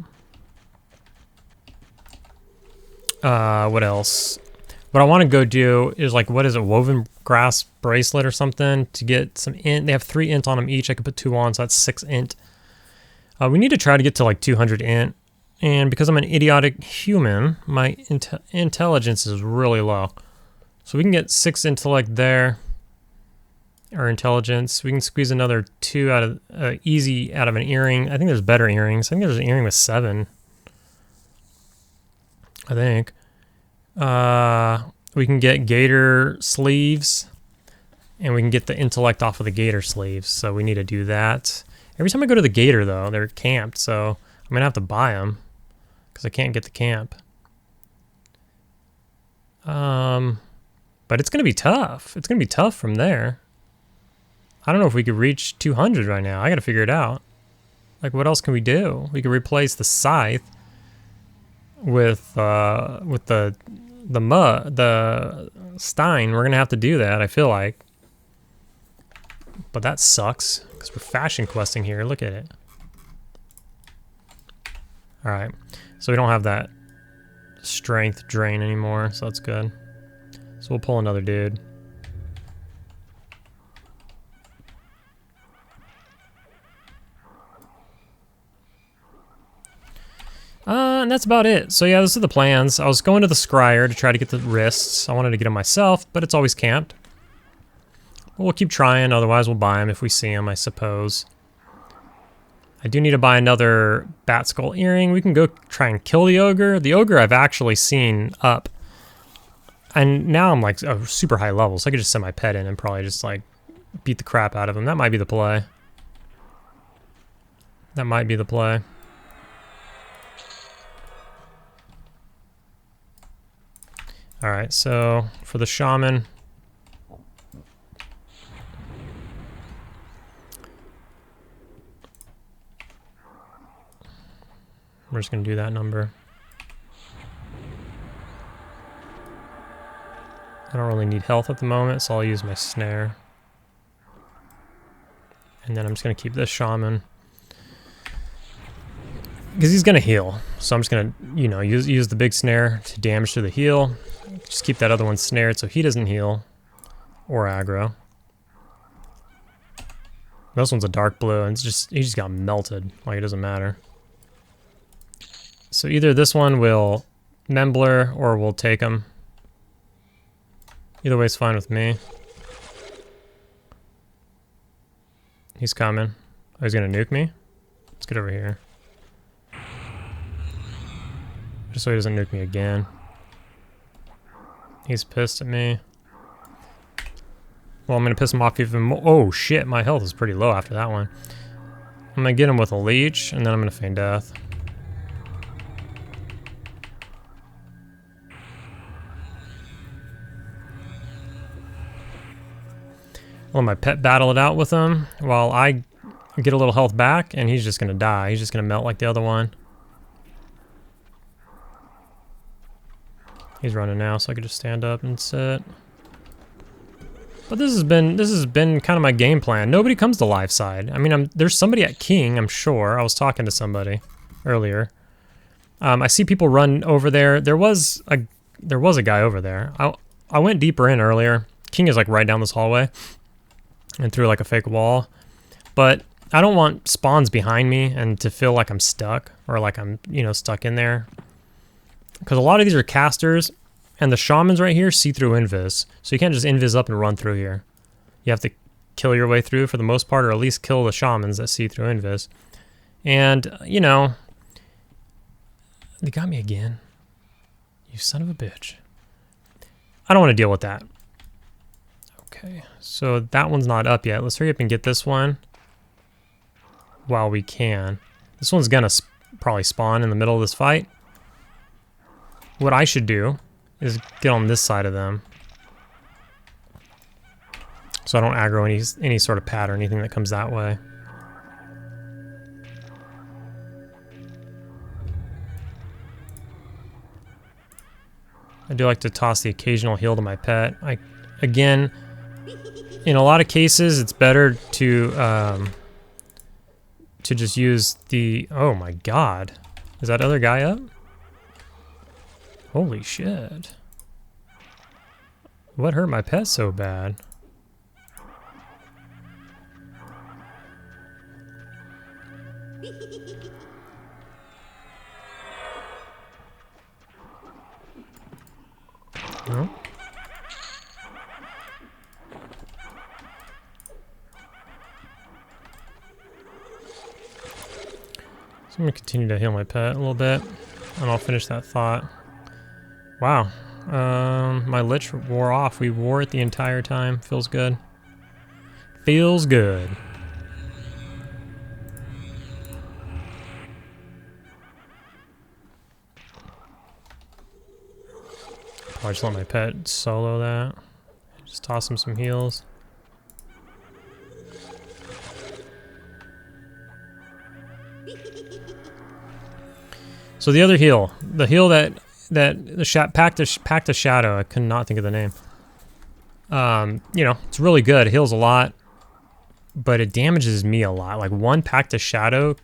What else? What I want to go do is like, what is it, woven grass bracelet or something to get some int. They have 3 int on them each. I could put 2 on, so that's 6 int. We need to try to get to like 200 int. And because I'm an idiotic human, my intelligence is really low. So we can get 6 intellect there, or intelligence. We can squeeze another 2 out of easy out of an earring. I think there's better earrings. I think there's an earring with 7. I think. We can get gator sleeves, and we can get the intellect off of the gator sleeves. So we need to do that. Every time I go to the gator, though, they're camped, so I'm gonna have to buy them because I can't get the camp. But it's gonna be tough. It's gonna be tough from there. I don't know if we could reach 200 right now. I gotta figure it out. Like, what else can we do? We could replace the scythe with the Stein. We're gonna have to do that, I feel like. But that sucks, because we're fashion questing here. Look at it. Alright, so we don't have that strength drain anymore, so that's good. So we'll pull another dude. And that's about it. So yeah, this is the plans. I was going to the scryer to try to get the wrists. I wanted to get them myself, but it's always camped. But we'll keep trying, otherwise we'll buy them if we see them, I suppose. I do need to buy another bat skull earring. We can go try and kill the ogre. The ogre I've actually seen up. And now I'm like a super high level, so I could just send my pet in and probably just like beat the crap out of him. That might be the play. That might be the play. Alright, so for the shaman, we're just going to do that number. I don't really need health at the moment, so I'll use my snare. And then I'm just going to keep this shaman, because he's going to heal. So I'm just going to, you know, use the big snare to damage to the heal. Just keep that other one snared so he doesn't heal or aggro. This one's a dark blue, and he just got melted. Like, it doesn't matter. So either this one will Membler or we'll take him. Either way is fine with me. He's coming. Oh, he's gonna nuke me? Let's get over here. Just so he doesn't nuke me again. He's pissed at me. Well, I'm gonna piss him off even more. Oh shit, my health is pretty low after that one. I'm gonna get him with a leech, and then I'm gonna feign death. I'll let my pet battle it out with him while I get a little health back, and he's just gonna die. He's just gonna melt like the other one. He's running now, so I could just stand up and sit. But this has been kind of my game plan. Nobody comes to live side. I mean, there's somebody at King, I'm sure. I was talking to somebody earlier. I see people run over there. There was a guy over there. I went deeper in earlier. King is like right down this hallway and through like a fake wall. But I don't want spawns behind me and to feel like I'm stuck or like I'm, you know, stuck in there. Because a lot of these are casters, and the shamans right here see through invis. So you can't just invis up and run through here. You have to kill your way through for the most part, or at least kill the shamans that see through invis. And, you know, they got me again. You son of a bitch. I don't want to deal with that. Okay, so that one's not up yet. Let's hurry up and get this one while we can. This one's gonna probably spawn in the middle of this fight. What I should do is get on this side of them. So I don't aggro any sort of pad or anything that comes that way. I do like to toss the occasional heal to my pet. Again, in a lot of cases, it's better to just use the... Oh my god. Is that other guy up? Holy shit. What hurt my pet so bad? No. So I'm going to continue to heal my pet a little bit, and I'll finish that thought. Wow. My lich wore off. We wore it the entire time. Feels good. Feels good. Probably just let my pet solo that. Just toss him some heals. So the other heal, the heal that the Pact of Shadow, I could not think of the name. You know, it's really good. It heals a lot, but it damages me a lot. Like one Pact of Shadow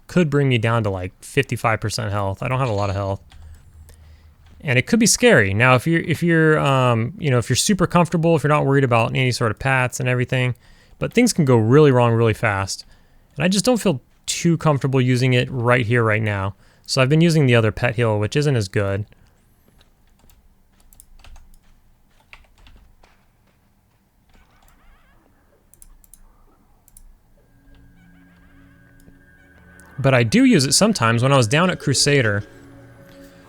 could bring me down to like 55% health. I don't have a lot of health, and it could be scary. Now, if you're you know, if you're super comfortable, if you're not worried about any sort of pats and everything, but things can go really wrong really fast, and I just don't feel too comfortable using it right here, right now. So I've been using the other pet heal, which isn't as good. But I do use it sometimes. When I was down at Crusader,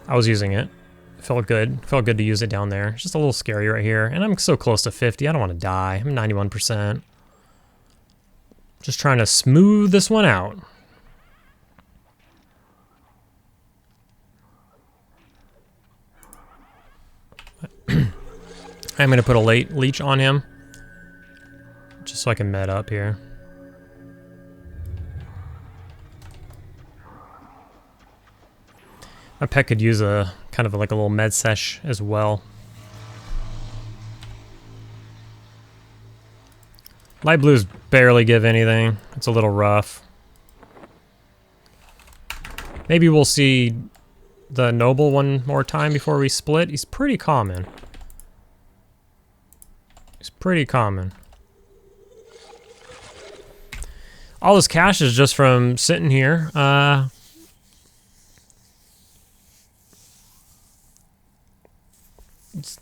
I was using it. Felt good. Felt good to use it down there. It's just a little scary right here. And I'm so close to 50. I don't want to die. I'm 91%. Just trying to smooth this one out. I'm going to put a late leech on him, just so I can med up here. My pet could use a kind of like a little med sesh as well. Light blues barely give anything. It's a little rough. Maybe we'll see the noble one more time before we split. He's pretty common. It's pretty common. All this cash is just from sitting here.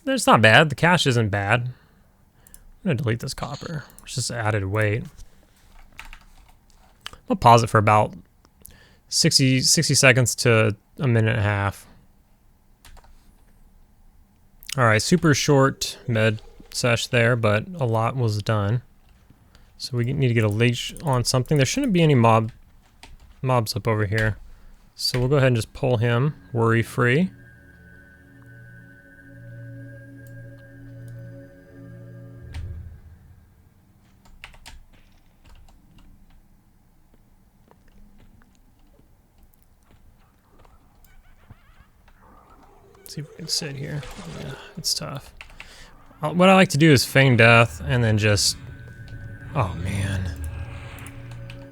It's not bad. The cash isn't bad. I'm gonna delete this copper. It's just added weight. I'll pause it for about 60 seconds to a minute and a half. All right, super short med sesh there, but a lot was done. So we need to get a leash on something. There shouldn't be any mobs up over here. So we'll go ahead and just pull him worry-free. See if we can sit here. Yeah, it's tough. What I like to do is feign death and then just... Oh, man.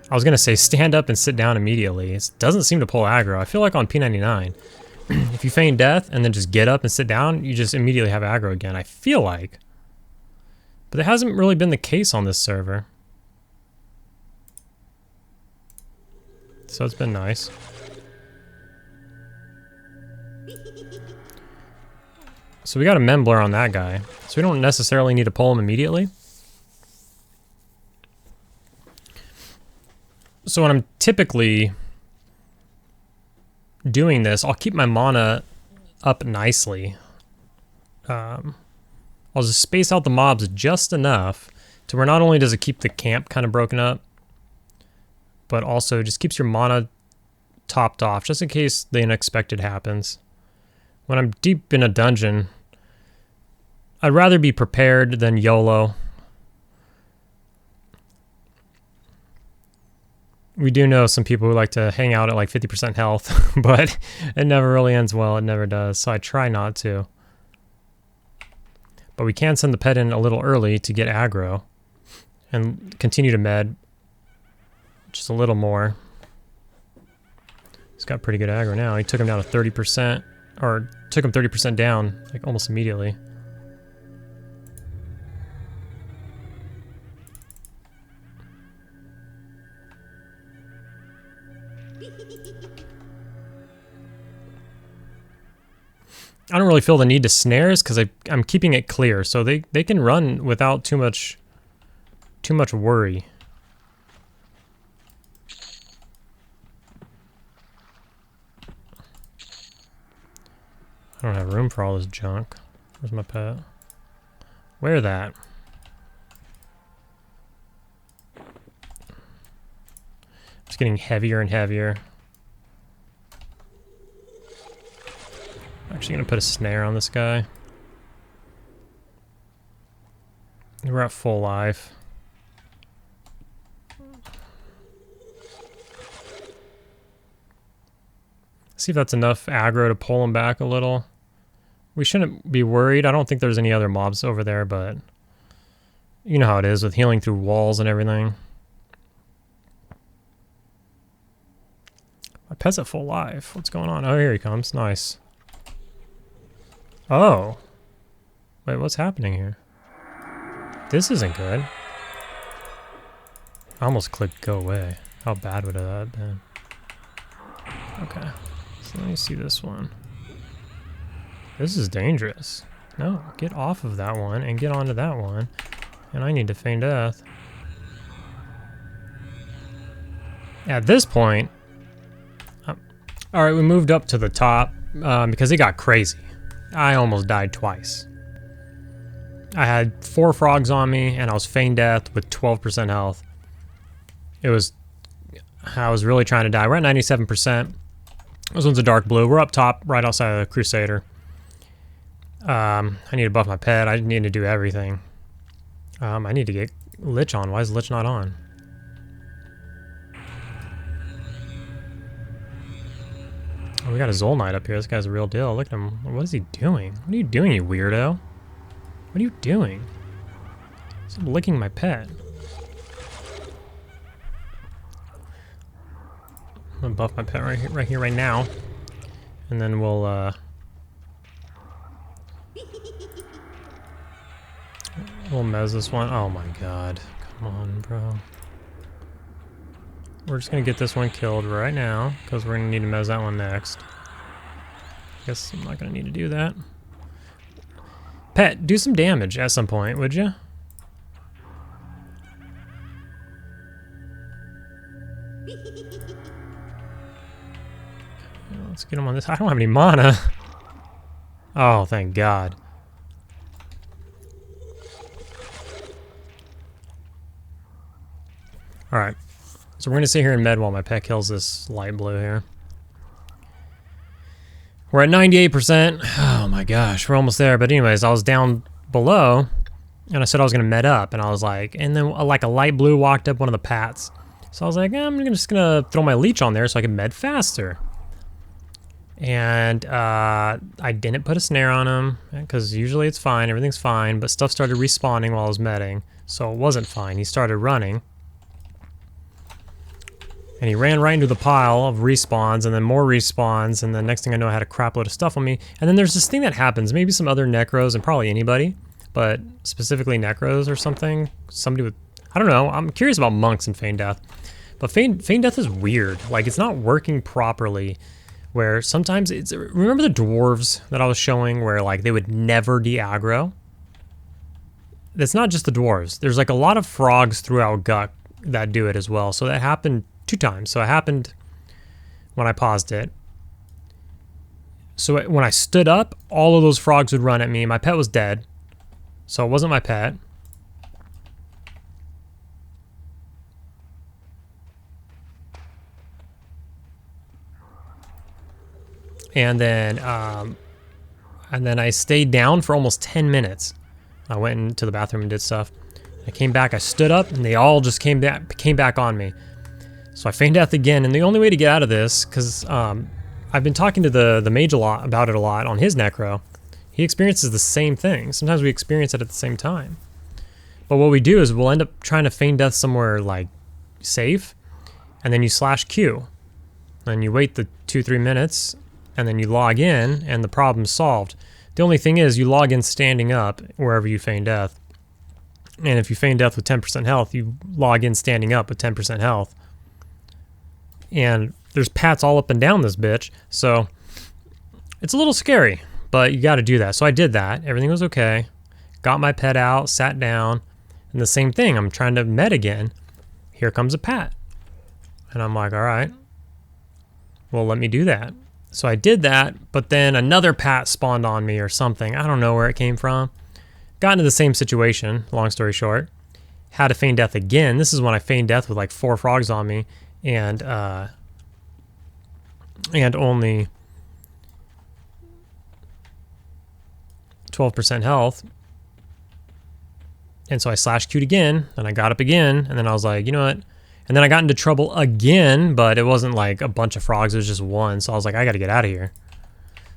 I was going to say stand up and sit down immediately. It doesn't seem to pull aggro. I feel like on P99, if you feign death and then just get up and sit down, you just immediately have aggro again. I feel like. But it hasn't really been the case on this server. So it's been nice. So we got a Membler on that guy. So we don't necessarily need to pull him immediately. So when I'm typically doing this, I'll keep my mana up nicely. I'll just space out the mobs just enough to where not only does it keep the camp kind of broken up, but also just keeps your mana topped off, just in case the unexpected happens. when I'm deep in a dungeon, I'd rather be prepared than YOLO. We do know some people who like to hang out at like 50% health, but it never really ends well. It never does. So I try not to. But we can send the pet in a little early to get aggro and continue to med just a little more. He's got pretty good aggro now. He took him down to 30%, or took him 30% down, like almost immediately. I don't really feel the need to snares because I'm keeping it clear, so they can run without too much worry. I don't have room for all this junk. Where's my pet? Where that? It's getting heavier and heavier. Actually gonna put a snare on this guy. We're at full life. See if that's enough aggro to pull him back a little. We shouldn't be worried. I don't think there's any other mobs over there, but you know how it is with healing through walls and everything. My pet's at full life. What's going on? Oh, here he comes. Nice. Oh. Wait, what's happening here? This isn't good. I almost clicked go away. How bad would that have been? Okay. So let me see this one. This is dangerous. No, get off of that one and get onto that one. And I need to feign death. At this point... Alright, we moved up to the top because it got crazy. I almost died twice. I had 4 frogs on me, and I was feign death with 12% health. I was really trying to die. We're at 97%. This one's a dark blue. We're up top, right outside of the Crusader. I need to buff my pet. I need to do everything. I need to get Lich on. Why is Lich not on? Oh, we got a Zol Knight up here. This guy's a real deal. Look at him. What is he doing? What are you doing, you weirdo? What are you doing? He's licking my pet. I'm gonna buff my pet right here, right now. And then we'll, we'll mez this one. Oh my god. Come on, bro. We're just gonna get this one killed right now, because we're gonna need to mez that one next. Guess I'm not gonna need to do that. Pet, do some damage at some point, would you? Let's get him on this. I don't have any mana. Oh, thank God. Alright. So we're going to sit here and med while my pet kills this light blue here. We're at 98%. Oh my gosh, we're almost there. But anyways, I was down below, and I said I was going to med up, and I was like, and then like a light blue walked up one of the pats. So I was like, I'm just going to throw my leech on there so I can med faster. And I didn't put a snare on him, because usually it's fine, everything's fine, but stuff started respawning while I was medding, so it wasn't fine. He started running. And he ran right into the pile of respawns, and then more respawns, and the next thing I know I had a crap load of stuff on me. And then there's this thing that happens, maybe some other Necros, and probably anybody, but specifically Necros or something. Somebody with, I don't know, I'm curious about monks and feign death. But feign death is weird, like it's not working properly, where sometimes it's, remember the dwarves that I was showing where like they would never de-aggro? It's not just the dwarves, there's like a lot of frogs throughout Guck that do it as well, so that happened 2 times. So it happened when I paused it. So when I stood up, all of those frogs would run at me. My pet was dead, so it wasn't my pet. And then And then I stayed down for almost 10 minutes. I went into the bathroom and did stuff. I came back, I stood up, and they all just came back on me. So I feigned death again, and the only way to get out of this, because I've been talking to the mage about it a lot on his Necro. He experiences the same thing. Sometimes we experience it at the same time. But what we do is we'll end up trying to feign death somewhere like safe, and then you /Q. Then you wait the 2-3 minutes, and then you log in, and the problem's solved. The only thing is, you log in standing up wherever you feign death. And if you feign death with 10% health, you log in standing up with 10% health. And there's pats all up and down this bitch, so it's a little scary, but you gotta do that. So I did that, everything was okay. Got my pet out, sat down, and the same thing, I'm trying to med again. Here comes a pat. And I'm like, all right, well, let me do that. So I did that, but then another pat spawned on me or something. I don't know where it came from. Got into the same situation, long story short. Had to feign death again. This is when I feigned death with like 4 frogs on me and only 12% health. And so I /Q'd again, and I got up again, and then I was like, you know what? And then I got into trouble again, but it wasn't like a bunch of frogs, it was just one. So I was like, I gotta get out of here.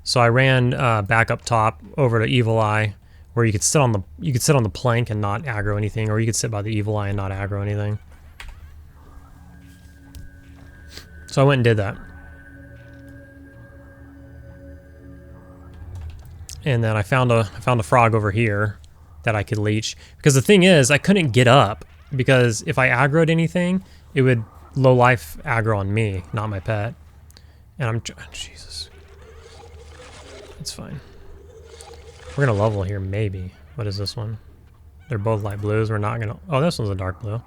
So I ran back up top over to Evil Eye, where you could sit on the plank and not aggro anything, or you could sit by the Evil Eye and not aggro anything. So I went and did that. And then I found a frog over here that I could leech. Because the thing is, I couldn't get up, because if I aggroed anything, it would low life aggro on me, not my pet. And Jesus. It's fine. We're gonna level here, maybe. What is this one? They're both light blues. We're not gonna... Oh, this one's a dark blue.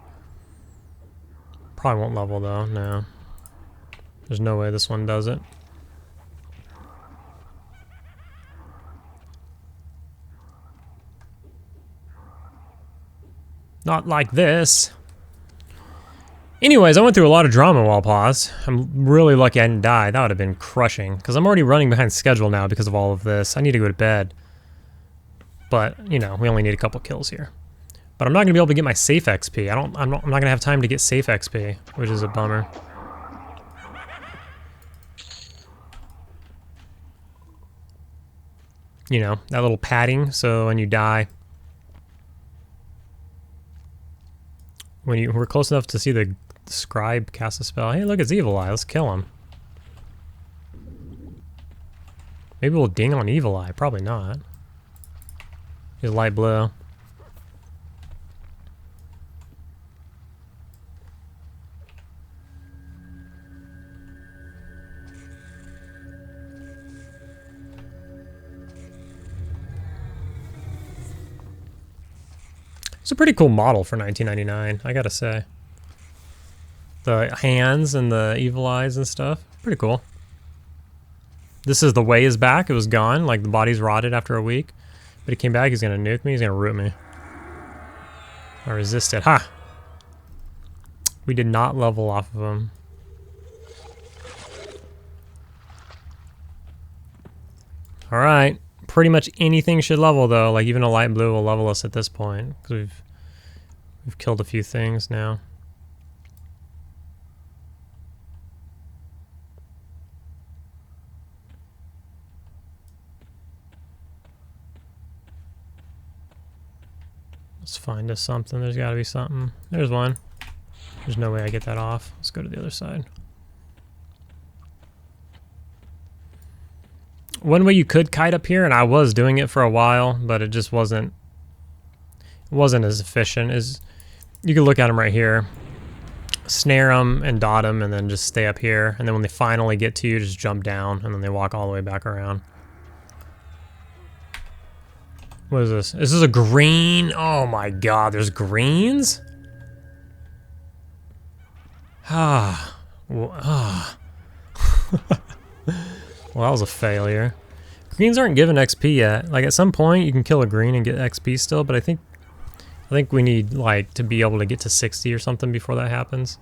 Probably won't level though, no. There's no way this one does it. Not like this. Anyways, I went through a lot of drama while paused. I'm really lucky I didn't die. That would have been crushing. Because I'm already running behind schedule now because of all of this. I need to go to bed. But, you know, we only need a couple kills here. But I'm not going to be able to get my safe XP. I'm not going to have time to get safe XP, which is a bummer. You know, that little padding, so when you die... When we're close enough to see the scribe cast a spell. Hey, look, it's Evil Eye. Let's kill him. Maybe we'll ding on Evil Eye. Probably not. He's light blue. It's a pretty cool model for 1999, I gotta say. The hands and the evil eyes and stuff, pretty cool. This is the way is back. It was gone, like the body's rotted after a week. But he came back, he's gonna nuke me, he's gonna root me. I resisted, ha! We did not level off of him. Alright. Pretty much anything should level though, like even a light blue will level us at this point, because we've killed a few things now. Let's find us something. There's got to be something. There's one. There's no way I get that off. Let's go to the other side. One way you could kite up here, and I was doing it for a while, but it just wasn't as efficient, as you can look at them right here. Snare them and dot them, and then just stay up here. And then when they finally get to you, just jump down, and then they walk all the way back around. What is this? This is a green. Oh my god, there's greens? Ah. Ah. Well, that was a failure. Greens aren't given XP yet. Like at some point you can kill a green and get XP still, but I think we need like to be able to get to 60 or something before that happens.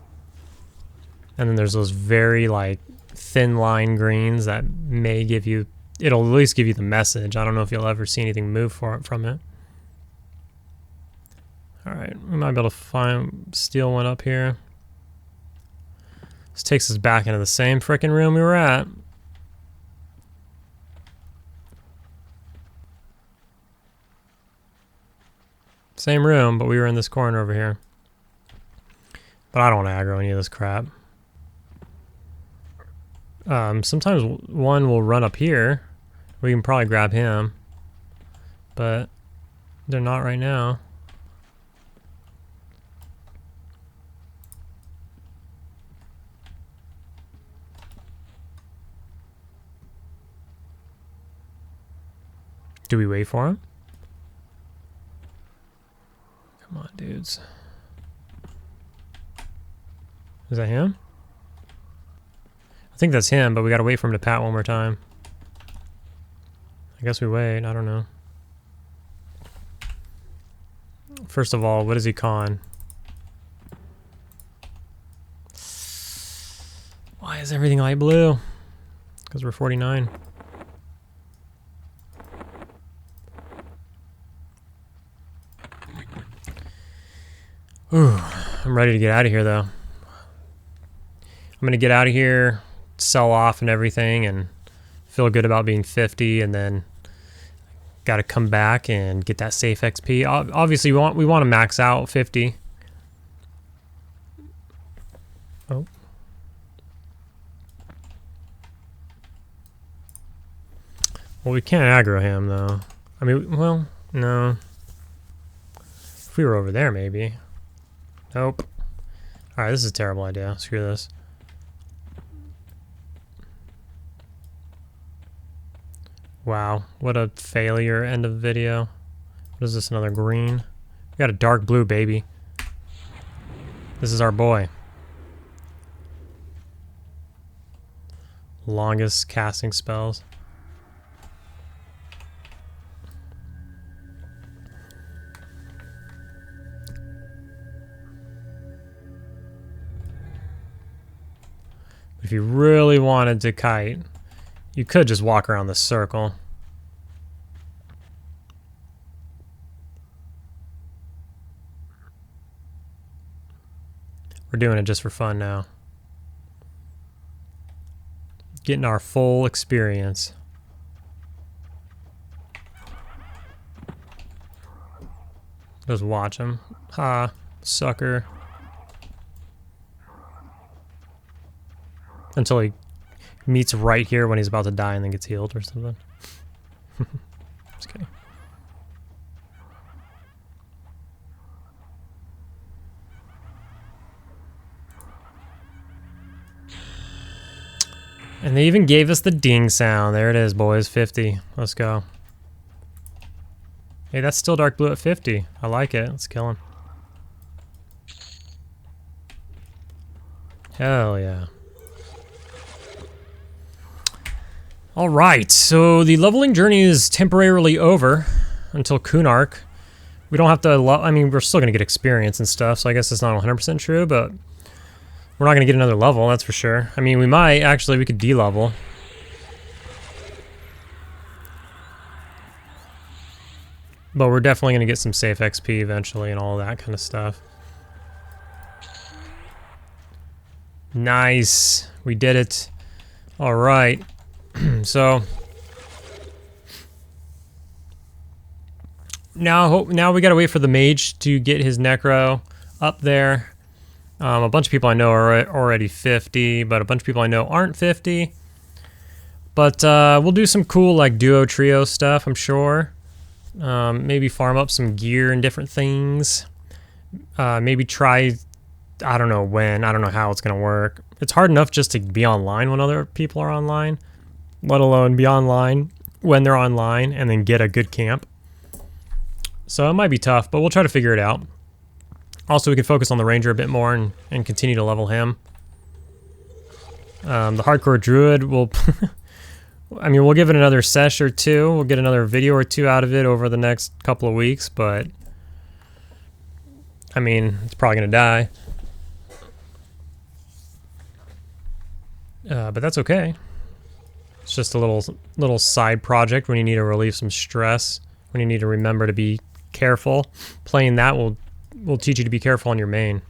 And then there's those very like thin line greens that may give you it'll at least give you the message. I don't know if you'll ever see anything move from it. Alright, we might be able to steal one up here. This takes us back into the same frickin' room we were at. Same room, but we were in this corner over here. But I don't want to aggro any of this crap. Sometimes one will run up here. We can probably grab him. But they're not right now. Do we wait for him? Come on, dudes. Is that him? I think that's him, but we gotta wait for him to pat one more time. I guess we wait, I don't know. First of all, what is he con? Why is everything light blue? Because we're 49. Ooh, I'm ready to get out of here, though. I'm gonna get out of here, sell off and everything, and feel good about being 50, and then gotta come back and get that safe XP. Obviously, we want to max out 50. Oh. Well, we can't aggro him, though. I mean, well, no. If we were over there, maybe. Nope. Alright, this is a terrible idea. Screw this. Wow, what a failure end of video. What is this, another green? We got a dark blue, baby. This is our boy. Longest casting spells. If you really wanted to kite, you could just walk around the circle. We're doing it just for fun now. Getting our full experience. Just watch him. Ha, sucker. Until he meets right here when he's about to die and then gets healed or something. Just kidding. And they even gave us the ding sound. There it is, boys. 50. Let's go. Hey, that's still dark blue at 50. I like it. Let's kill him. Hell yeah. Alright, so the leveling journey is temporarily over until Kunark. We don't have to, I mean, we're still going to get experience and stuff, so I guess it's not 100% true, but we're not going to get another level, that's for sure. I mean, we might, actually, we could de-level. But we're definitely going to get some safe XP eventually and all that kind of stuff. Nice. We did it. Alright. So now we gotta wait for the mage to get his Necro up there. A bunch of people I know are already 50, but a bunch of people I know aren't 50. But we'll do some cool like duo trio stuff, I'm sure. Maybe farm up some gear and different things. Maybe try, I don't know when, I don't know how it's gonna work. It's hard enough just to be online when other people are online, let alone be online when they're online and then get a good camp. So it might be tough, but we'll try to figure it out. Also, we can focus on the ranger a bit more and continue to level him. The hardcore druid will... I mean, we'll give it another sesh or two. We'll get another video or two out of it over the next couple of weeks, but... I mean, it's probably going to die. But that's okay. It's just a little side project when you need to relieve some stress, when you need to remember to be careful. Playing that will teach you to be careful on your main,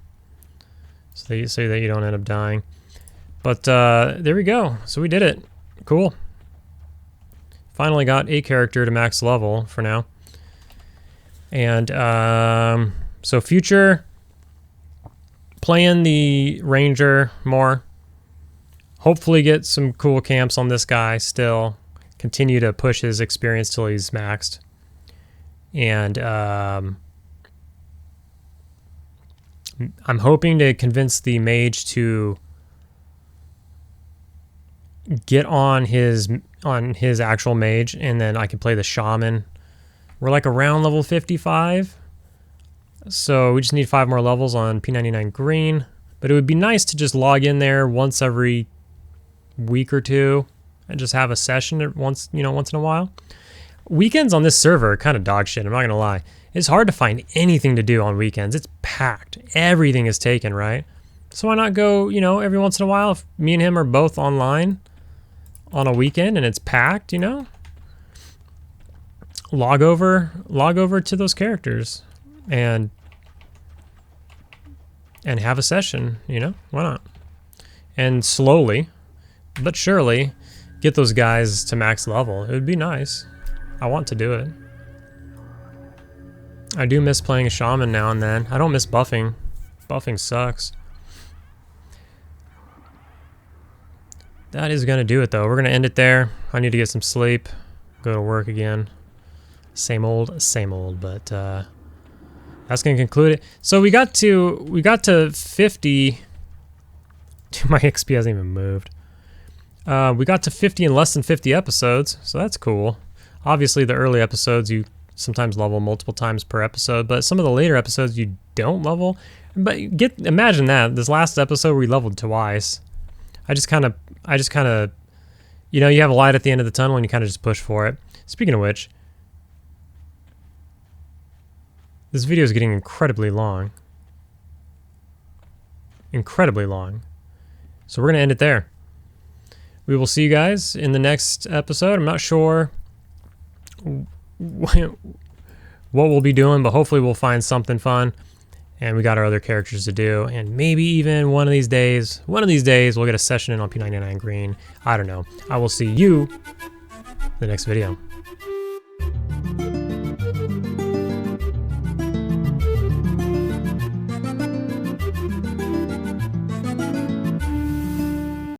so that you don't end up dying. But there we go. So we did it. Cool. Finally got a character to max level for now. And so future, playing the Ranger more. Hopefully get some cool camps on this guy still. Continue to push his experience till he's maxed. And I'm hoping to convince the mage to get on his actual mage, and then I can play the shaman. We're like around level 55. So we just need 5 more levels on P99 green. But it would be nice to just log in there once every week or two and just have a session once in a while. Weekends on this server are kind of dog shit, I'm not gonna lie. It's hard to find anything to do on weekends. It's packed. Everything is taken, right? So why not go, every once in a while if me and him are both online on a weekend and it's packed, log over to those characters and have a session, why not? And slowly but surely get those guys to max level. It would be nice. I want to do it. I do miss playing a shaman now and then. I don't miss buffing. Buffing sucks. That is gonna do it though. We're gonna end it there. I need to get some sleep, go to work again. Same old, but that's gonna conclude it. So we got to 50. My XP hasn't even moved. We got to 50 in less than 50 episodes, so that's cool. Obviously, the early episodes you sometimes level multiple times per episode, but some of the later episodes you don't level. But imagine that this last episode we leveled twice. I just kind of, you have a light at the end of the tunnel and you kind of just push for it. Speaking of which, this video is getting incredibly long. Incredibly long. So we're gonna end it there. We will see you guys in the next episode. I'm not sure what we'll be doing, but hopefully we'll find something fun. And we got our other characters to do. And maybe even one of these days we'll get a session in on P99 green. I don't know. I will see you in the next video.